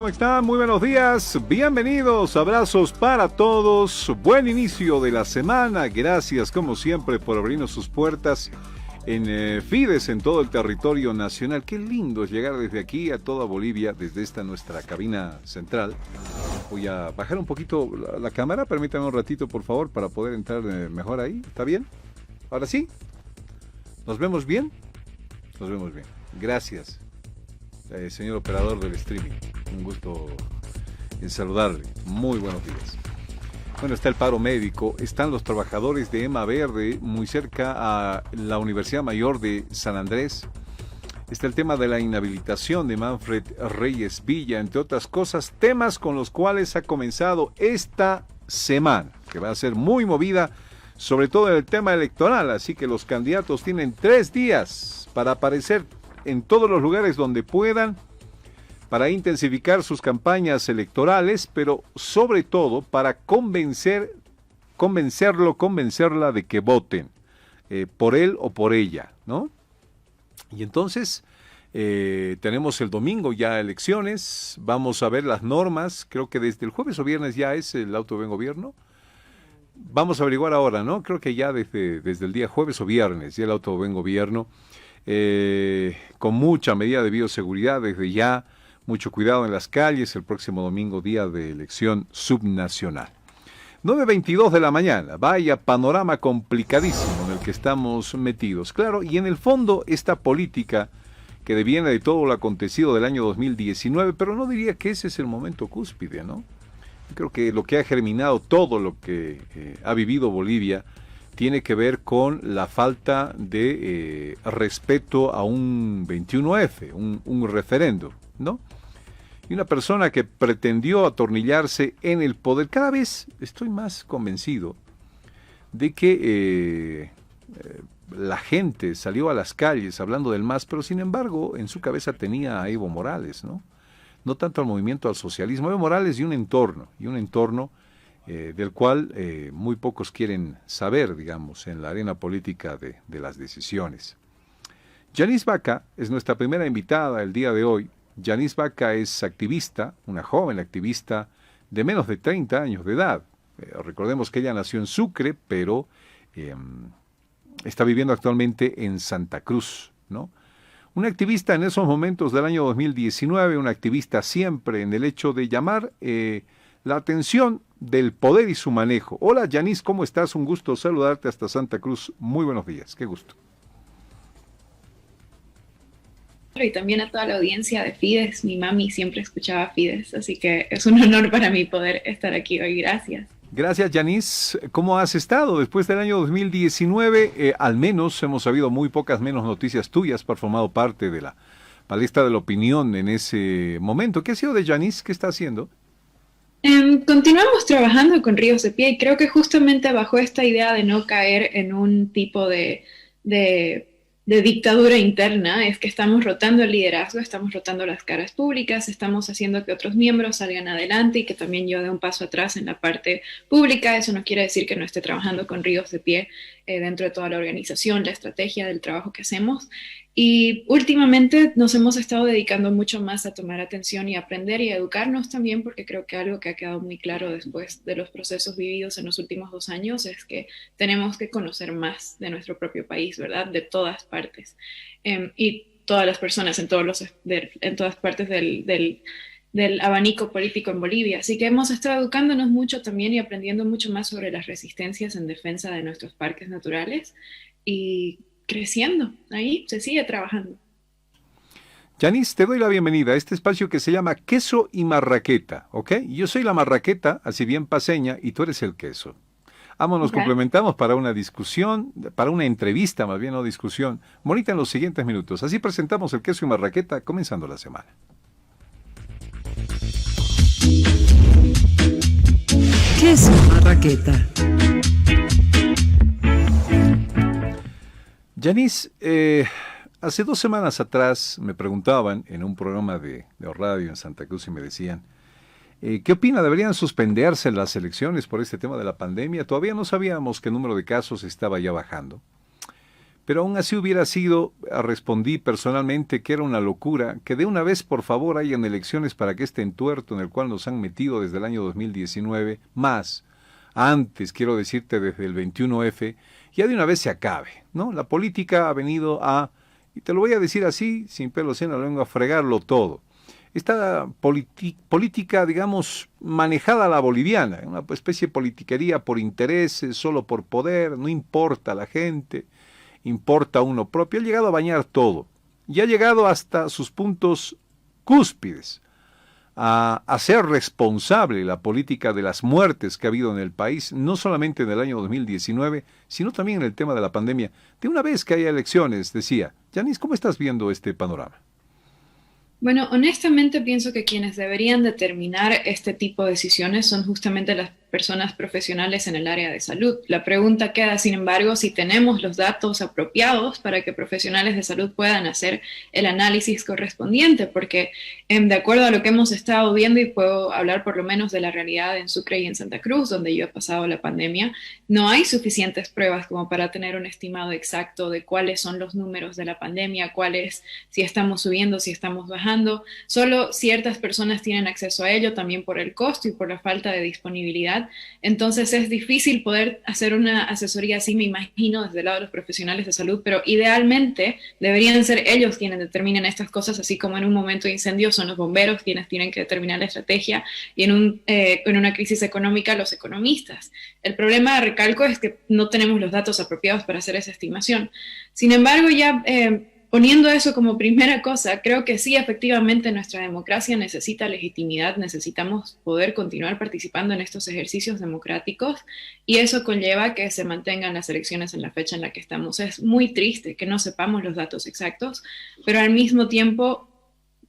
¿Cómo están? Muy buenos días, bienvenidos, abrazos para todos, buen inicio de la semana, gracias como siempre por abrirnos sus puertas en Fides en todo el territorio nacional. Qué lindo es llegar desde aquí a toda Bolivia, desde esta nuestra cabina central. Voy a bajar un poquito la cámara, permítanme un ratito por favor para poder entrar mejor ahí, ¿está bien? ¿Ahora sí? ¿Nos vemos bien? Nos vemos bien, gracias. Señor operador del streaming, un gusto en saludarle, muy buenos días. Bueno, está el paro médico, están los trabajadores de EMA Verde, muy cerca a la Universidad Mayor de San Andrés, está el tema de la inhabilitación de Manfred Reyes Villa, entre otras cosas, temas con los cuales ha comenzado esta semana, que va a ser muy movida, sobre todo en el tema electoral, así que los candidatos tienen 3 días para aparecer en todos los lugares donde puedan para intensificar sus campañas electorales, pero sobre todo para convencerla de que voten por él o por ella, ¿no? Y entonces tenemos el domingo ya elecciones, vamos a ver las normas, creo que desde el jueves o viernes ya es el auto de buen gobierno. Vamos a averiguar ahora, ¿no? Creo que ya desde el día jueves o viernes ya el auto de buen gobierno. Con mucha medida de bioseguridad desde ya, mucho cuidado en las calles, el próximo domingo día de elección subnacional. 9:22 de la mañana, vaya panorama complicadísimo en el que estamos metidos. Claro, y en el fondo esta política que deviene de todo lo acontecido del año 2019, pero no diría que ese es el momento cúspide, ¿no? Creo que lo que ha germinado todo lo que ha vivido Bolivia tiene que ver con la falta de respeto a un 21F, un referendo, ¿no? Y una persona que pretendió atornillarse en el poder. Cada vez estoy más convencido de que la gente salió a las calles hablando del MAS, pero sin embargo en su cabeza tenía a Evo Morales, ¿no? No tanto al movimiento al socialismo. Evo Morales y un entorno del cual muy pocos quieren saber, digamos, en la arena política de las decisiones. Yanis Vaca es nuestra primera invitada el día de hoy. Yanis Vaca es activista, una joven activista de menos de 30 años de edad. Recordemos que ella nació en Sucre, pero está viviendo actualmente en Santa Cruz, ¿no? Una activista en esos momentos del año 2019, una activista siempre en el hecho de llamar la atención del poder y su manejo. Hola Yanis, ¿cómo estás? Un gusto saludarte hasta Santa Cruz. Muy buenos días, qué gusto. Y también a toda la audiencia de Fides. Mi mami siempre escuchaba Fides, así que es un honor para mí poder estar aquí hoy. Gracias. Gracias Yanis. ¿Cómo has estado después del año 2019? Al menos hemos sabido muy pocas menos noticias tuyas por formado parte de la palestra de la opinión en ese momento. ¿Qué ha sido de Yanis? ¿Qué está haciendo? Continuamos trabajando con Ríos de Pie y creo que justamente bajo esta idea de no caer en un tipo de dictadura interna es que estamos rotando el liderazgo, estamos rotando las caras públicas, estamos haciendo que otros miembros salgan adelante y que también yo dé un paso atrás en la parte pública. Eso no quiere decir que no esté trabajando con Ríos de Pie dentro de toda la organización, la estrategia del trabajo que hacemos. Y últimamente nos hemos estado dedicando mucho más a tomar atención y aprender y a educarnos también, porque creo que algo que ha quedado muy claro después de los procesos vividos en los últimos 2 años es que tenemos que conocer más de nuestro propio país, ¿verdad? De todas partes. Y todas las personas en todas partes del abanico político en Bolivia. Así que hemos estado educándonos mucho también y aprendiendo mucho más sobre las resistencias en defensa de nuestros parques naturales y creciendo. Ahí se sigue trabajando. Yanis, te doy la bienvenida a este espacio que se llama Queso y Marraqueta, ¿ok? Yo soy la marraqueta, así bien paseña, y tú eres el queso. Ambos nos complementamos para una discusión, para una entrevista, más bien no discusión, bonita en los siguientes minutos. Así presentamos el Queso y Marraqueta, comenzando la semana. Queso y Marraqueta. Yanis, hace 2 semanas atrás me preguntaban en un programa de radio en Santa Cruz y me decían, ¿qué opina? ¿Deberían suspenderse las elecciones por este tema de la pandemia? Todavía no sabíamos qué número de casos estaba ya bajando. Pero aún así hubiera sido, respondí personalmente que era una locura, que de una vez por favor hayan elecciones para que este entuerto en el cual nos han metido desde el año 2019, más, antes, quiero decirte, desde el 21F, ya de una vez se acabe, ¿no? La política ha venido a, y te lo voy a decir así, sin pelos en la lengua, a fregarlo todo. Esta política, digamos, manejada a la boliviana, una especie de politiquería por intereses, solo por poder, no importa a la gente, importa a uno propio, ha llegado a bañar todo y ha llegado hasta sus puntos cúspides a hacer responsable la política de las muertes que ha habido en el país, no solamente en el año 2019, sino también en el tema de la pandemia. De una vez que haya elecciones, decía, Yanis, ¿cómo estás viendo este panorama? Bueno, honestamente pienso que quienes deberían determinar este tipo de decisiones son justamente las personas profesionales en el área de salud. La pregunta queda, sin embargo, si tenemos los datos apropiados para que profesionales de salud puedan hacer el análisis correspondiente, porque de acuerdo a lo que hemos estado viendo, y puedo hablar por lo menos de la realidad en Sucre y en Santa Cruz, donde yo he pasado la pandemia, no hay suficientes pruebas como para tener un estimado exacto de cuáles son los números de la pandemia, cuáles, si estamos subiendo, si estamos bajando. Solo ciertas personas tienen acceso a ello, también por el costo y por la falta de disponibilidad. Entonces es difícil poder hacer una asesoría así, me imagino, desde el lado de los profesionales de salud, pero idealmente deberían ser ellos quienes determinen estas cosas, así como en un momento de incendio son los bomberos quienes tienen que determinar la estrategia y en una crisis económica los economistas. El problema, recalco, es que no tenemos los datos apropiados para hacer esa estimación. Sin embargo, ya poniendo eso como primera cosa, creo que sí, efectivamente, nuestra democracia necesita legitimidad, necesitamos poder continuar participando en estos ejercicios democráticos y eso conlleva que se mantengan las elecciones en la fecha en la que estamos. Es muy triste que no sepamos los datos exactos, pero al mismo tiempo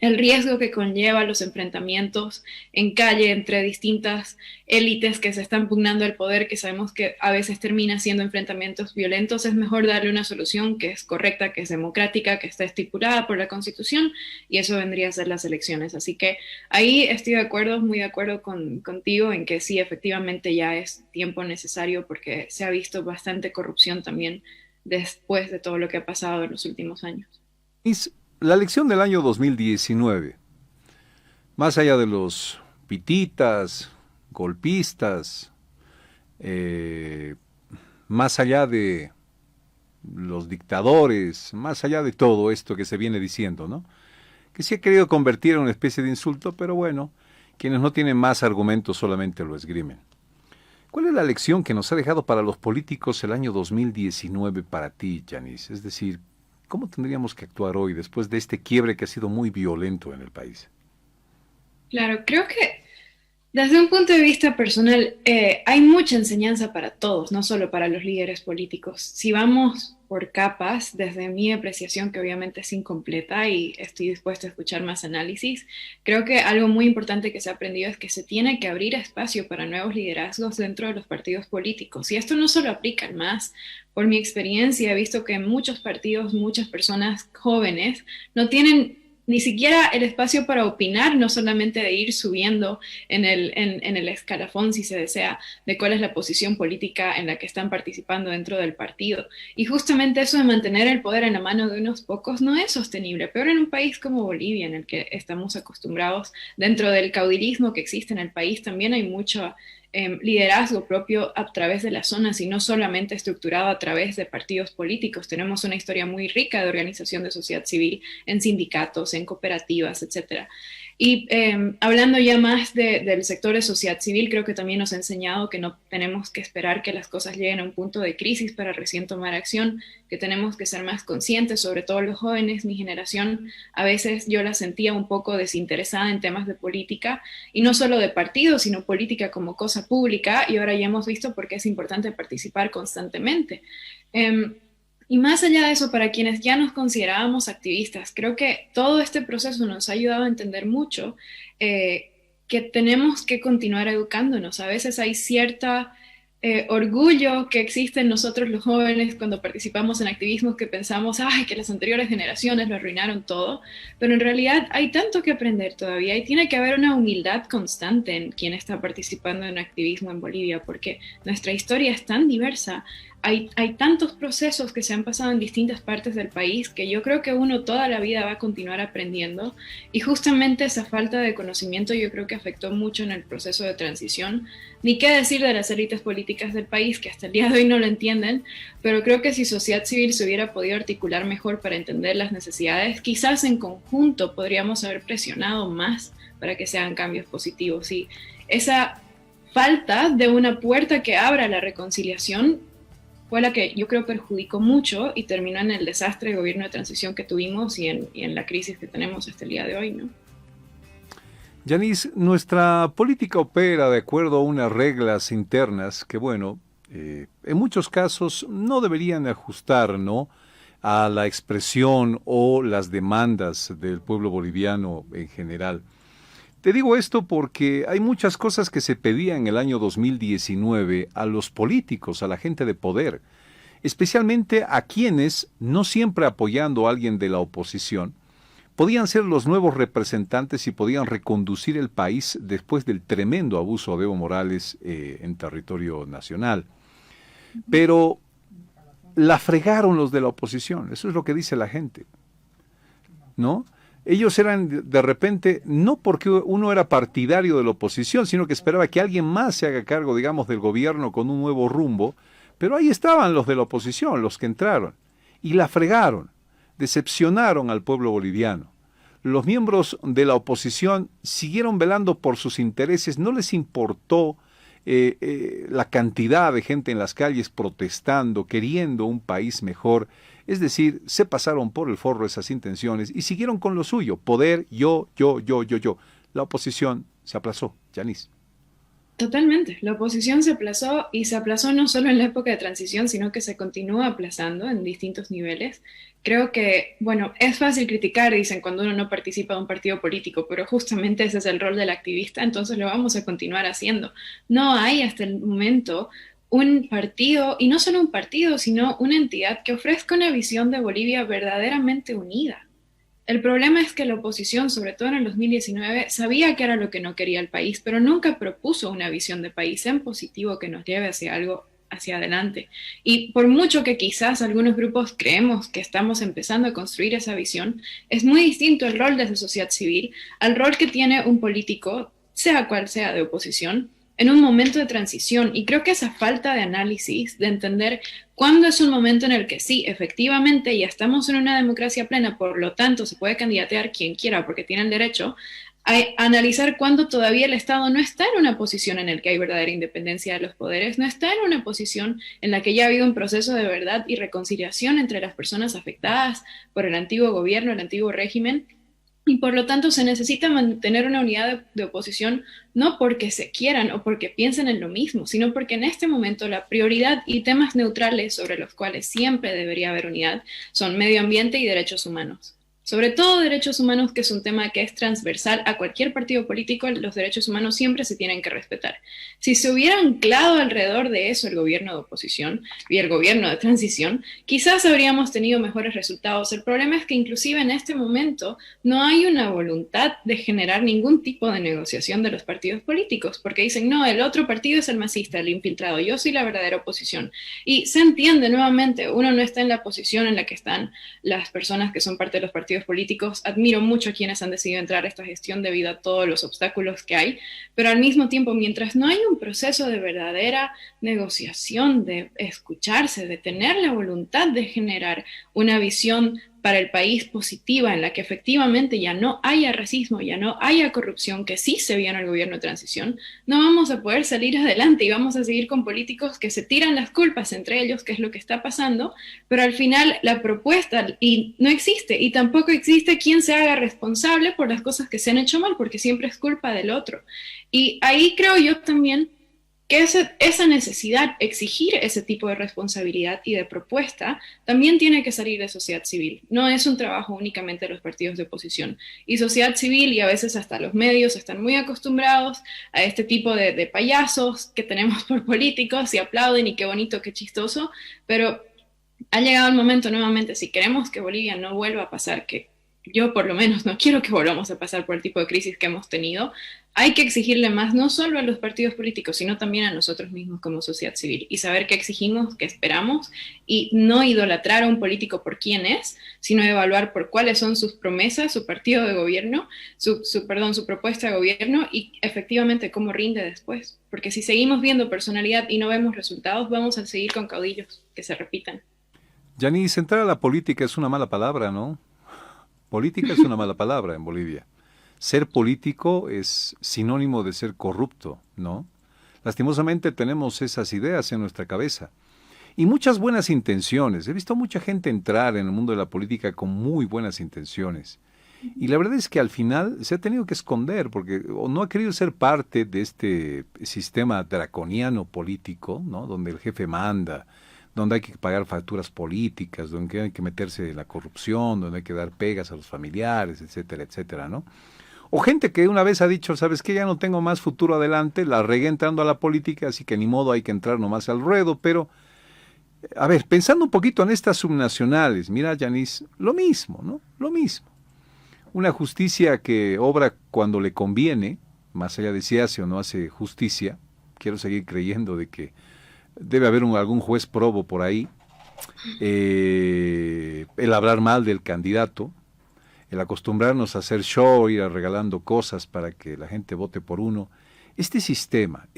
el riesgo que conlleva los enfrentamientos en calle entre distintas élites que se están pugnando el poder, que sabemos que a veces termina siendo enfrentamientos violentos, es mejor darle una solución que es correcta, que es democrática, que está estipulada por la Constitución, y eso vendría a ser las elecciones. Así que ahí estoy de acuerdo, muy de acuerdo contigo en que sí, efectivamente ya es tiempo necesario porque se ha visto bastante corrupción también después de todo lo que ha pasado en los últimos años. La elección del año 2019, más allá de los pititas, golpistas, más allá de los dictadores, más allá de todo esto que se viene diciendo, ¿no? Que se ha querido convertir en una especie de insulto, pero bueno, quienes no tienen más argumentos solamente lo esgrimen. ¿Cuál es la lección que nos ha dejado para los políticos el año 2019 para ti, Yanis? Es decir, ¿cómo tendríamos que actuar hoy después de este quiebre que ha sido muy violento en el país? Claro, creo que desde un punto de vista personal hay mucha enseñanza para todos, no solo para los líderes políticos. Si vamos por capas, desde mi apreciación, que obviamente es incompleta y estoy dispuesta a escuchar más análisis, creo que algo muy importante que se ha aprendido es que se tiene que abrir espacio para nuevos liderazgos dentro de los partidos políticos. Y esto no solo aplica al MAS. Por mi experiencia he visto que en muchos partidos, muchas personas jóvenes no tienen ni siquiera el espacio para opinar, no solamente de ir subiendo en el escalafón, si se desea, de cuál es la posición política en la que están participando dentro del partido. Y justamente eso de mantener el poder en la mano de unos pocos no es sostenible, peor en un país como Bolivia, en el que estamos acostumbrados, dentro del caudilismo que existe en el país, también hay mucho liderazgo propio a través de las zonas y no solamente estructurado a través de partidos políticos. Tenemos una historia muy rica de organización de sociedad civil en sindicatos, en cooperativas, etcétera. Y hablando ya más del sector de sociedad civil, creo que también nos ha enseñado que no tenemos que esperar que las cosas lleguen a un punto de crisis para recién tomar acción, que tenemos que ser más conscientes, sobre todo los jóvenes. Mi generación, a veces yo la sentía un poco desinteresada en temas de política, y no solo de partidos, sino política como cosa pública, y ahora ya hemos visto por qué es importante participar constantemente. Y más allá de eso, para quienes ya nos considerábamos activistas, creo que todo este proceso nos ha ayudado a entender mucho que tenemos que continuar educándonos. A veces hay cierta orgullo que existe en nosotros los jóvenes cuando participamos en activismos que pensamos, ay, que las anteriores generaciones lo arruinaron todo, pero en realidad hay tanto que aprender todavía y tiene que haber una humildad constante en quien está participando en activismo en Bolivia, porque nuestra historia es tan diversa. Hay tantos procesos que se han pasado en distintas partes del país que yo creo que uno toda la vida va a continuar aprendiendo, y justamente esa falta de conocimiento yo creo que afectó mucho en el proceso de transición. Ni qué decir de las élites políticas del país, que hasta el día de hoy no lo entienden, pero creo que si sociedad civil se hubiera podido articular mejor para entender las necesidades, quizás en conjunto podríamos haber presionado más para que se hagan cambios positivos. Y esa falta de una puerta que abra la reconciliación fue la que yo creo perjudicó mucho y terminó en el desastre de gobierno de transición que tuvimos y en la crisis que tenemos hasta el día de hoy, ¿no? Yanis, nuestra política opera de acuerdo a unas reglas internas que, bueno, en muchos casos no deberían ajustar, ¿no?, a la expresión o las demandas del pueblo boliviano en general. Te digo esto porque hay muchas cosas que se pedían en el año 2019 a los políticos, a la gente de poder, especialmente a quienes, no siempre apoyando a alguien de la oposición, podían ser los nuevos representantes y podían reconducir el país después del tremendo abuso de Evo Morales en territorio nacional. Pero la fregaron los de la oposición, eso es lo que dice la gente, ¿no? Ellos eran de repente, no porque uno era partidario de la oposición, sino que esperaba que alguien más se haga cargo, digamos, del gobierno con un nuevo rumbo, pero ahí estaban los de la oposición, los que entraron, y la fregaron, decepcionaron al pueblo boliviano. Los miembros de la oposición siguieron velando por sus intereses, no les importó la cantidad de gente en las calles protestando, queriendo un país mejor. Es decir, se pasaron por el forro esas intenciones y siguieron con lo suyo, poder, yo. La oposición se aplazó, Yanis. Totalmente, la oposición se aplazó y se aplazó no solo en la época de transición, sino que se continúa aplazando en distintos niveles. Creo que, bueno, es fácil criticar, dicen, cuando uno no participa de un partido político, pero justamente ese es el rol del activista, entonces lo vamos a continuar haciendo. No hay hasta el momento un partido, y no solo un partido, sino una entidad que ofrezca una visión de Bolivia verdaderamente unida. El problema es que la oposición, sobre todo en el 2019, sabía que era lo que no quería el país, pero nunca propuso una visión de país en positivo que nos lleve hacia algo hacia adelante. Y por mucho que quizás algunos grupos creemos que estamos empezando a construir esa visión, es muy distinto el rol de la sociedad civil al rol que tiene un político, sea cual sea de oposición, en un momento de transición. Y creo que esa falta de análisis, de entender cuándo es un momento en el que sí, efectivamente, ya estamos en una democracia plena, por lo tanto se puede candidatear quien quiera porque tiene el derecho, a analizar cuándo todavía el Estado no está en una posición en la que hay verdadera independencia de los poderes, no está en una posición en la que ya ha habido un proceso de verdad y reconciliación entre las personas afectadas por el antiguo gobierno, el antiguo régimen. Y por lo tanto se necesita mantener una unidad de oposición no porque se quieran o porque piensen en lo mismo, sino porque en este momento la prioridad y temas neutrales sobre los cuales siempre debería haber unidad son medio ambiente y derechos humanos. Sobre todo derechos humanos, que es un tema que es transversal a cualquier partido político, los derechos humanos siempre se tienen que respetar. Si se hubiera anclado alrededor de eso el gobierno de oposición y el gobierno de transición, quizás habríamos tenido mejores resultados. El problema es que inclusive en este momento no hay una voluntad de generar ningún tipo de negociación de los partidos políticos, porque dicen, no, el otro partido es el masista, el infiltrado, yo soy la verdadera oposición. Y se entiende nuevamente, uno no está en la posición en la que están las personas que son parte de los partidos políticos. Admiro mucho a quienes han decidido entrar a esta gestión debido a todos los obstáculos que hay, pero al mismo tiempo, mientras no hay un proceso de verdadera negociación, de escucharse, de tener la voluntad de generar una visión para el país positiva, en la que efectivamente ya no haya racismo, ya no haya corrupción, que sí se vio en el gobierno de transición, no vamos a poder salir adelante y vamos a seguir con políticos que se tiran las culpas entre ellos, que es lo que está pasando, pero al final la propuesta no existe, y tampoco existe quien se haga responsable por las cosas que se han hecho mal, porque siempre es culpa del otro. Y ahí creo yo también que esa necesidad, exigir ese tipo de responsabilidad y de propuesta, también tiene que salir de sociedad civil. No es un trabajo únicamente de los partidos de oposición. Y sociedad civil y a veces hasta los medios están muy acostumbrados a este tipo de payasos que tenemos por políticos y aplauden y qué bonito, qué chistoso, pero ha llegado el momento nuevamente, si queremos que Bolivia no vuelva a pasar, que yo por lo menos no quiero que volvamos a pasar por el tipo de crisis que hemos tenido, hay que exigirle más no solo a los partidos políticos, sino también a nosotros mismos como sociedad civil y saber qué exigimos, qué esperamos y no idolatrar a un político por quién es, sino evaluar por cuáles son sus promesas, su partido de gobierno, su propuesta de gobierno y efectivamente cómo rinde después. Porque si seguimos viendo personalidad y no vemos resultados, vamos a seguir con caudillos que se repitan. Yanis, entrar a la política es una mala palabra, ¿no? Política es una mala palabra en Bolivia. Ser político es sinónimo de ser corrupto, ¿no? Lastimosamente tenemos esas ideas en nuestra cabeza. Y muchas buenas intenciones. He visto mucha gente entrar en el mundo de la política con muy buenas intenciones. Y la verdad es que al final se ha tenido que esconder porque o no ha querido ser parte de este sistema draconiano político, ¿no? Donde el jefe manda, donde hay que pagar facturas políticas, donde hay que meterse en la corrupción, donde hay que dar pegas a los familiares, etcétera, etcétera, ¿no? O gente que una vez ha dicho, ¿sabes qué? Ya no tengo más futuro adelante, la regué entrando a la política, así que ni modo, hay que entrar nomás al ruedo, pero, a ver, pensando un poquito en estas subnacionales, mira, Yanis, lo mismo, ¿no? Lo mismo. Una justicia que obra cuando le conviene, más allá de si hace o no hace justicia, quiero seguir creyendo de que debe haber algún juez probo por ahí, el hablar mal del candidato, el acostumbrarnos a hacer show, ir regalando cosas para que la gente vote por uno. Este sistema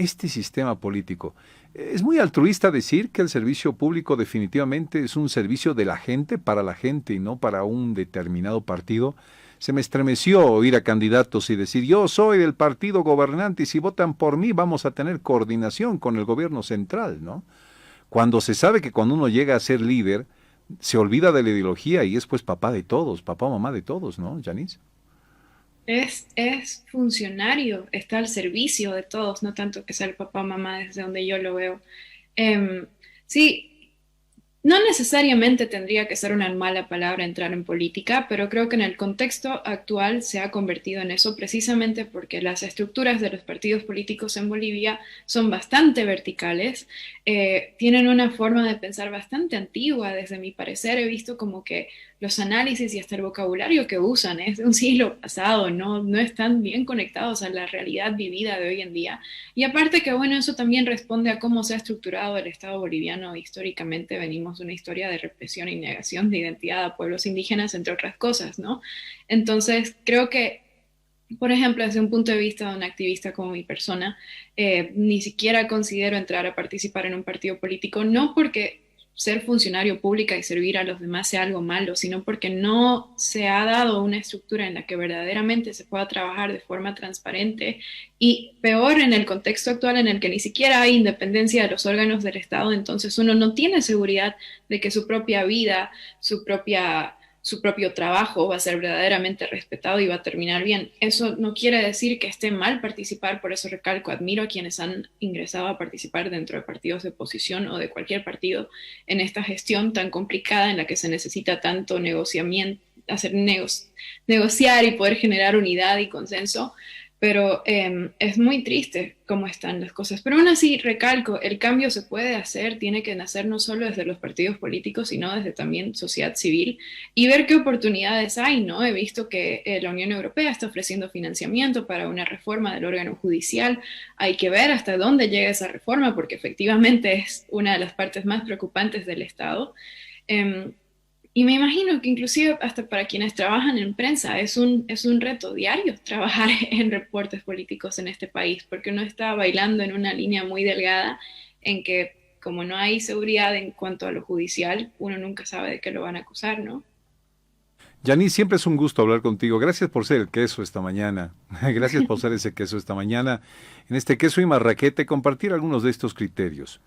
político, es muy altruista decir que el servicio público definitivamente es un servicio de la gente para la gente y no para un determinado partido. Se me estremeció oír a candidatos y decir, yo soy del partido gobernante y si votan por mí vamos a tener coordinación con el gobierno central, ¿no? Cuando se sabe que cuando uno llega a ser líder, se olvida de la ideología y es pues papá de todos, papá o mamá de todos, ¿no, Yanis? Es funcionario, está al servicio de todos, no tanto que sea el papá o mamá desde donde yo lo veo. Sí, no necesariamente tendría que ser una mala palabra entrar en política, pero creo que en el contexto actual se ha convertido en eso precisamente porque las estructuras de los partidos políticos en Bolivia son bastante verticales, tienen una forma de pensar bastante antigua, desde mi parecer he visto como que los análisis y hasta el vocabulario que usan es de un siglo pasado, no están bien conectados a la realidad vivida de hoy en día. Y aparte que, bueno, eso también responde a cómo se ha estructurado el Estado boliviano. Históricamente venimos de una historia de represión y negación de identidad a pueblos indígenas, entre otras cosas, ¿no? Entonces, creo que, por ejemplo, desde un punto de vista de un activista como mi persona, ni siquiera considero entrar a participar en un partido político, no porque ser funcionario público y servir a los demás sea algo malo, sino porque no se ha dado una estructura en la que verdaderamente se pueda trabajar de forma transparente y peor en el contexto actual en el que ni siquiera hay independencia de los órganos del Estado, entonces uno no tiene seguridad de que su propia vida, su propio trabajo va a ser verdaderamente respetado y va a terminar bien. Eso no quiere decir que esté mal participar, por eso recalco, admiro a quienes han ingresado a participar dentro de partidos de oposición o de cualquier partido en esta gestión tan complicada en la que se necesita tanto negociamiento, negociar y poder generar unidad y consenso, pero es muy triste cómo están las cosas. Pero aún así, recalco, el cambio se puede hacer, tiene que nacer no solo desde los partidos políticos, sino desde también sociedad civil y ver qué oportunidades hay, ¿no? He visto que la Unión Europea está ofreciendo financiamiento para una reforma del órgano judicial. Hay que ver hasta dónde llega esa reforma, porque efectivamente es una de las partes más preocupantes del Estado. Y me imagino que inclusive hasta para quienes trabajan en prensa es un reto diario trabajar en reportes políticos en este país, porque uno está bailando en una línea muy delgada en que como no hay seguridad en cuanto a lo judicial, uno nunca sabe de qué lo van a acusar, ¿no? Yanis, siempre es un gusto hablar contigo. Gracias por ser el queso esta mañana. Gracias por ser ese queso esta mañana. En este queso y marraquete, compartir algunos de estos criterios.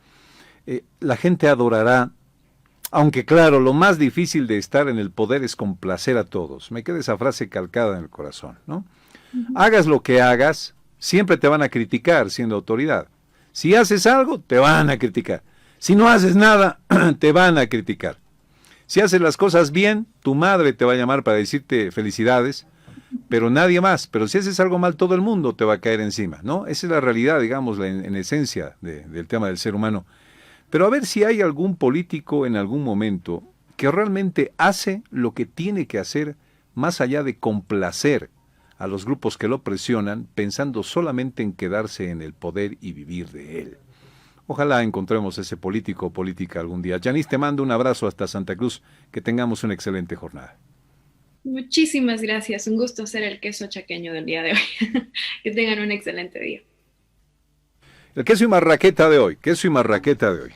La gente adorará. Aunque claro, lo más difícil de estar en el poder es complacer a todos. Me queda esa frase calcada en el corazón, ¿no? Hagas lo que hagas, siempre te van a criticar siendo autoridad. Si haces algo, te van a criticar. Si no haces nada, te van a criticar. Si haces las cosas bien, tu madre te va a llamar para decirte felicidades, pero nadie más. Pero si haces algo mal, todo el mundo te va a caer encima, ¿no? Esa es la realidad, digamos, en esencia del tema del ser humano. Pero a ver si hay algún político en algún momento que realmente hace lo que tiene que hacer, más allá de complacer a los grupos que lo presionan, pensando solamente en quedarse en el poder y vivir de él. Ojalá encontremos ese político o política algún día. Yanis, te mando un abrazo hasta Santa Cruz. Que tengamos una excelente jornada. Muchísimas gracias. Un gusto ser el queso chaqueño del día de hoy. Que tengan un excelente día. El queso y marraqueta de hoy. Queso y marraqueta de hoy.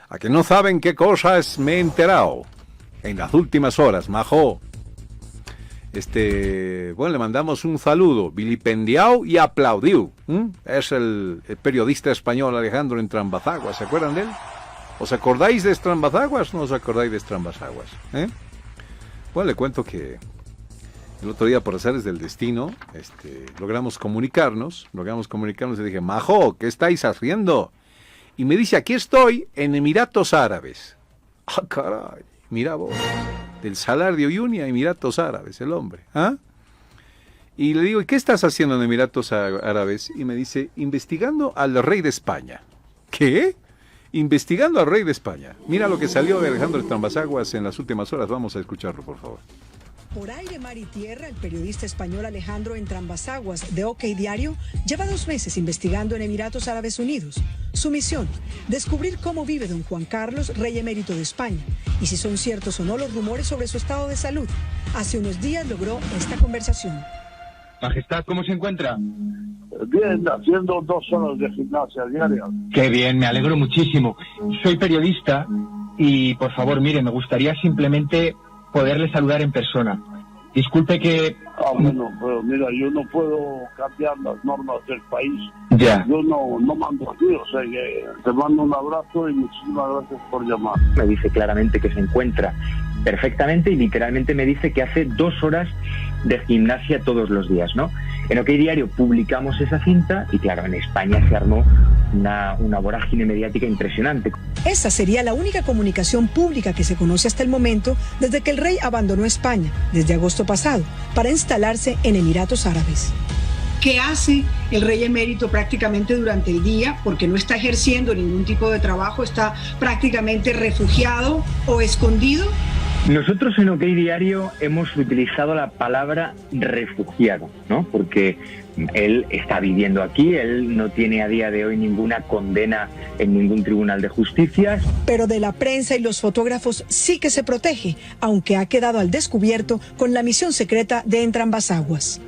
A que no saben qué cosas me he enterado en las últimas horas, majo. Bueno, le mandamos un saludo, vilipendiao y aplaudiu. Es el periodista español Alejandro Entrambazaguas, ¿se acuerdan de él? ¿Os acordáis de Entrambazaguas? ¿No os acordáis de Entrambazaguas? Bueno, le cuento que el otro día, por azares del destino, logramos comunicarnos y dije, majo, ¿qué estáis haciendo? Y me dice, aquí estoy en Emiratos Árabes. Ah, caray, mira vos. Del Salar de Uyuni a Emiratos Árabes, el hombre. ¿Ah? Y le digo, ¿y qué estás haciendo en Emiratos Árabes? Y me dice, investigando al rey de España. ¿Qué? Investigando al rey de España. Mira lo que salió de Alejandro Entrambazaguas en las últimas horas. Vamos a escucharlo, por favor. Por aire, mar y tierra, el periodista español Alejandro Entrambazaguas, de OK Diario, lleva 2 meses investigando en Emiratos Árabes Unidos. Su misión, descubrir cómo vive don Juan Carlos, rey emérito de España, y si son ciertos o no los rumores sobre su estado de salud. Hace unos días logró esta conversación. Majestad, ¿cómo se encuentra? Bien, haciendo 2 horas de gimnasia diaria. Qué bien, me alegro muchísimo. Soy periodista y, por favor, mire, me gustaría simplemente poderle saludar en persona. Disculpe que... Bueno, pero mira, yo no puedo cambiar las normas del país. Ya. Yo no mando aquí, o sea que te mando un abrazo y muchísimas gracias por llamar. Me dice claramente que se encuentra perfectamente y literalmente me dice que hace 2 horas de gimnasia todos los días, ¿no? En OK Diario publicamos esa cinta y claro, en España se armó una vorágine mediática impresionante. Esa sería la única comunicación pública que se conoce hasta el momento desde que el rey abandonó España, desde agosto pasado, para instalarse en Emiratos Árabes. ¿Qué hace el rey emérito prácticamente durante el día? Porque no está ejerciendo ningún tipo de trabajo, está prácticamente refugiado o escondido. Nosotros en OK Diario hemos utilizado la palabra refugiado, ¿no? Porque él está viviendo aquí, él no tiene a día de hoy ninguna condena en ningún tribunal de justicia. Pero de la prensa y los fotógrafos sí que se protege, aunque ha quedado al descubierto con la misión secreta de Entrambazaguas.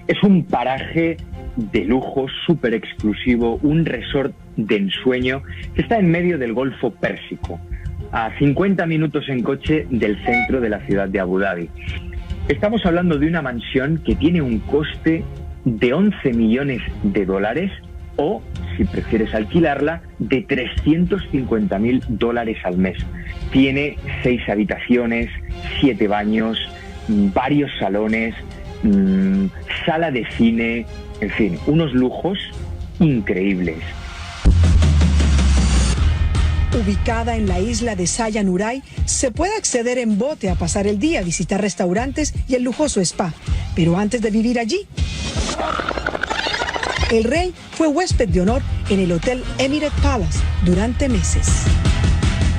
Es un paraje de lujo, súper exclusivo, un resort de ensueño que está en medio del Golfo Pérsico, a 50 minutos en coche del centro de la ciudad de Abu Dhabi. Estamos hablando de una mansión que tiene un coste de 11 millones de dólares o, si prefieres alquilarla, de 350.000 dólares al mes. Tiene 6 habitaciones, 7 baños, varios salones, sala de cine, en fin, unos lujos increíbles. Ubicada en la isla de Saya Nuray, se puede acceder en bote a pasar el día, visitar restaurantes y el lujoso spa. Pero antes de vivir allí, el rey fue huésped de honor en el Hotel Emirate Palace durante meses.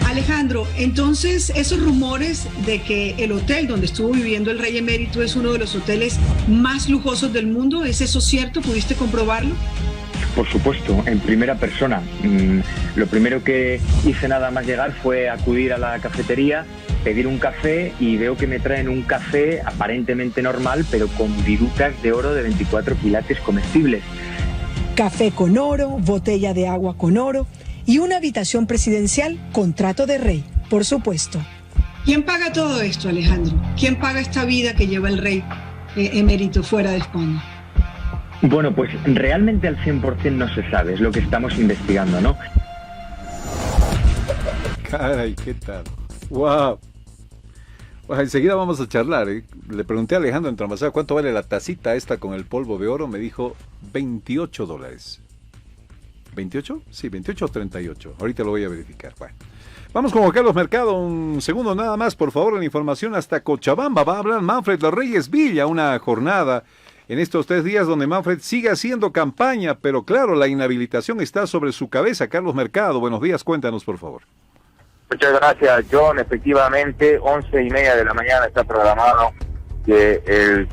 Alejandro, entonces esos rumores de que el hotel donde estuvo viviendo el rey emérito es uno de los hoteles más lujosos del mundo, ¿es eso cierto? ¿Pudiste comprobarlo? Por supuesto, en primera persona. Lo primero que hice nada más llegar fue acudir a la cafetería, pedir un café y veo que me traen un café aparentemente normal, pero con virutas de oro de 24 quilates comestibles. Café con oro, botella de agua con oro y una habitación presidencial con trato de rey, por supuesto. ¿Quién paga todo esto, Alejandro? ¿Quién paga esta vida que lleva el rey emérito fuera de España? Bueno, pues realmente al 100% no se sabe, es lo que estamos investigando, ¿no? Caray, ¿qué tal? ¡Wow! Bueno, enseguida vamos a charlar, ¿eh? Le pregunté a Alejandro Entrambazaguas cuánto vale la tacita esta con el polvo de oro, me dijo $28. ¿28? Sí, 28 o 38. Ahorita lo voy a verificar. Bueno. Vamos con Juan Carlos Mercado, un segundo nada más, por favor, en la información hasta Cochabamba. Va a hablar Manfred Reyes Villa, una jornada en estos 3 días donde Manfred sigue haciendo campaña, pero claro, la inhabilitación está sobre su cabeza. Carlos Mercado, buenos días, cuéntanos, por favor. Muchas gracias, John. Efectivamente, 11:30 de la mañana está programado que el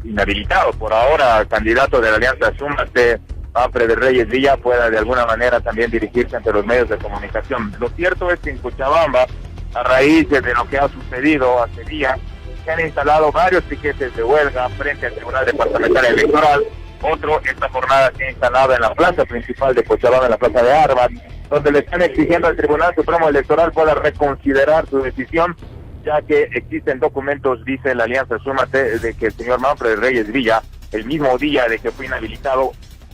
inhabilitado, por ahora, candidato de la Alianza Súmate, Manfred Reyes Villa, pueda de alguna manera también dirigirse ante los medios de comunicación. Lo cierto es que en Cochabamba, a raíz de lo que ha sucedido hace días, se han instalado varios piquetes de huelga frente al Tribunal Departamental Electoral. Otro, esta jornada se ha instalado en la plaza principal de Cochabamba, en la plaza de Armas, donde le están exigiendo al Tribunal Supremo Electoral pueda reconsiderar su decisión, ya que existen documentos, dice la Alianza Súmate, de que el señor Manfred Reyes Villa, el mismo día de que fue inhabilitado,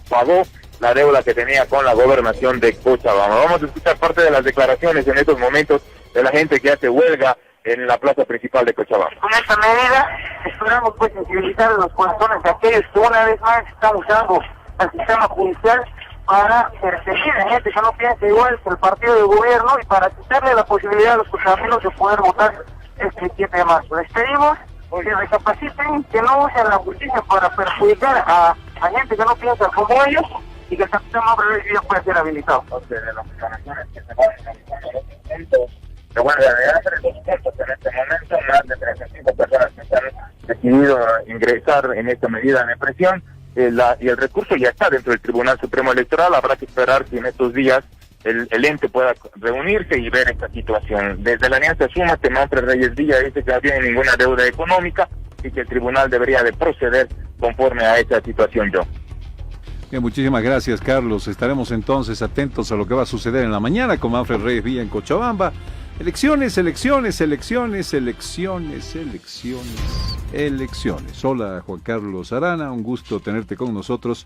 pagó la deuda que tenía con la gobernación de Cochabamba. Vamos a escuchar parte de las declaraciones en estos momentos de la gente que hace huelga en la plaza principal de Cochabamba. Con esta medida esperamos pues sensibilizar los corazones de aquellos que una vez más están usando el sistema judicial para perseguir a gente que no piensa igual que el partido de gobierno y para quitarle la posibilidad a los cochabameños de poder votar este 7 de marzo. Les pedimos que recapaciten, que no usen la justicia para perjudicar a gente que no piensa como ellos y que el capitán Manfred Reyes Villa pueda ser habilitado. De las declaraciones que se van en de huelga de hambre, los puntos en este momento, más de 35 personas que han decidido ingresar en esta medida de presión, y el recurso ya está dentro del Tribunal Supremo Electoral. Habrá que esperar que en estos días el ente pueda reunirse y ver esta situación. Desde la Alianza Súmate, Manfred Reyes Villa dice que no tiene ninguna deuda económica y que el tribunal debería de proceder conforme a esta situación. Bien, muchísimas gracias, Carlos. Estaremos entonces atentos a lo que va a suceder en la mañana con Manfred Reyes Villa en Cochabamba. Elecciones. Hola, Juan Carlos Arana, un gusto tenerte con nosotros.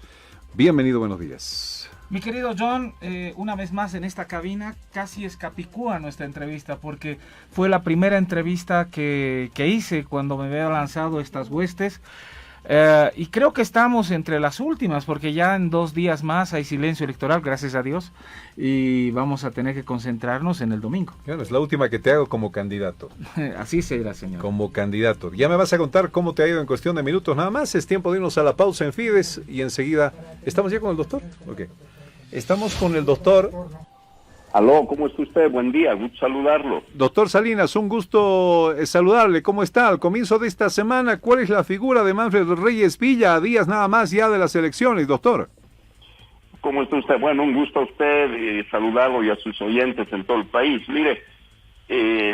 Bienvenido, buenos días. Mi querido John, una vez más en esta cabina, casi es capicúa nuestra entrevista, porque fue la primera entrevista que hice cuando me había lanzado estas huestes. Y creo que estamos entre las últimas, porque ya en 2 días más hay silencio electoral, gracias a Dios, y vamos a tener que concentrarnos en el domingo. Bueno, es la última que te hago como candidato. Así será, señor. Como candidato. Ya me vas a contar cómo te ha ido en cuestión de minutos nada más. Es tiempo de irnos a la pausa en Fides y enseguida... ¿Estamos ya con el doctor? Ok. Estamos con el doctor... Aló, ¿cómo está usted? Buen día, gusto saludarlo. Doctor Salinas, un gusto saludarle. ¿Cómo está? Al comienzo de esta semana, ¿cuál es la figura de Manfred Reyes Villa a días nada más ya de las elecciones, doctor? ¿Cómo está usted? Bueno, un gusto a usted saludarlo y a sus oyentes en todo el país. Mire,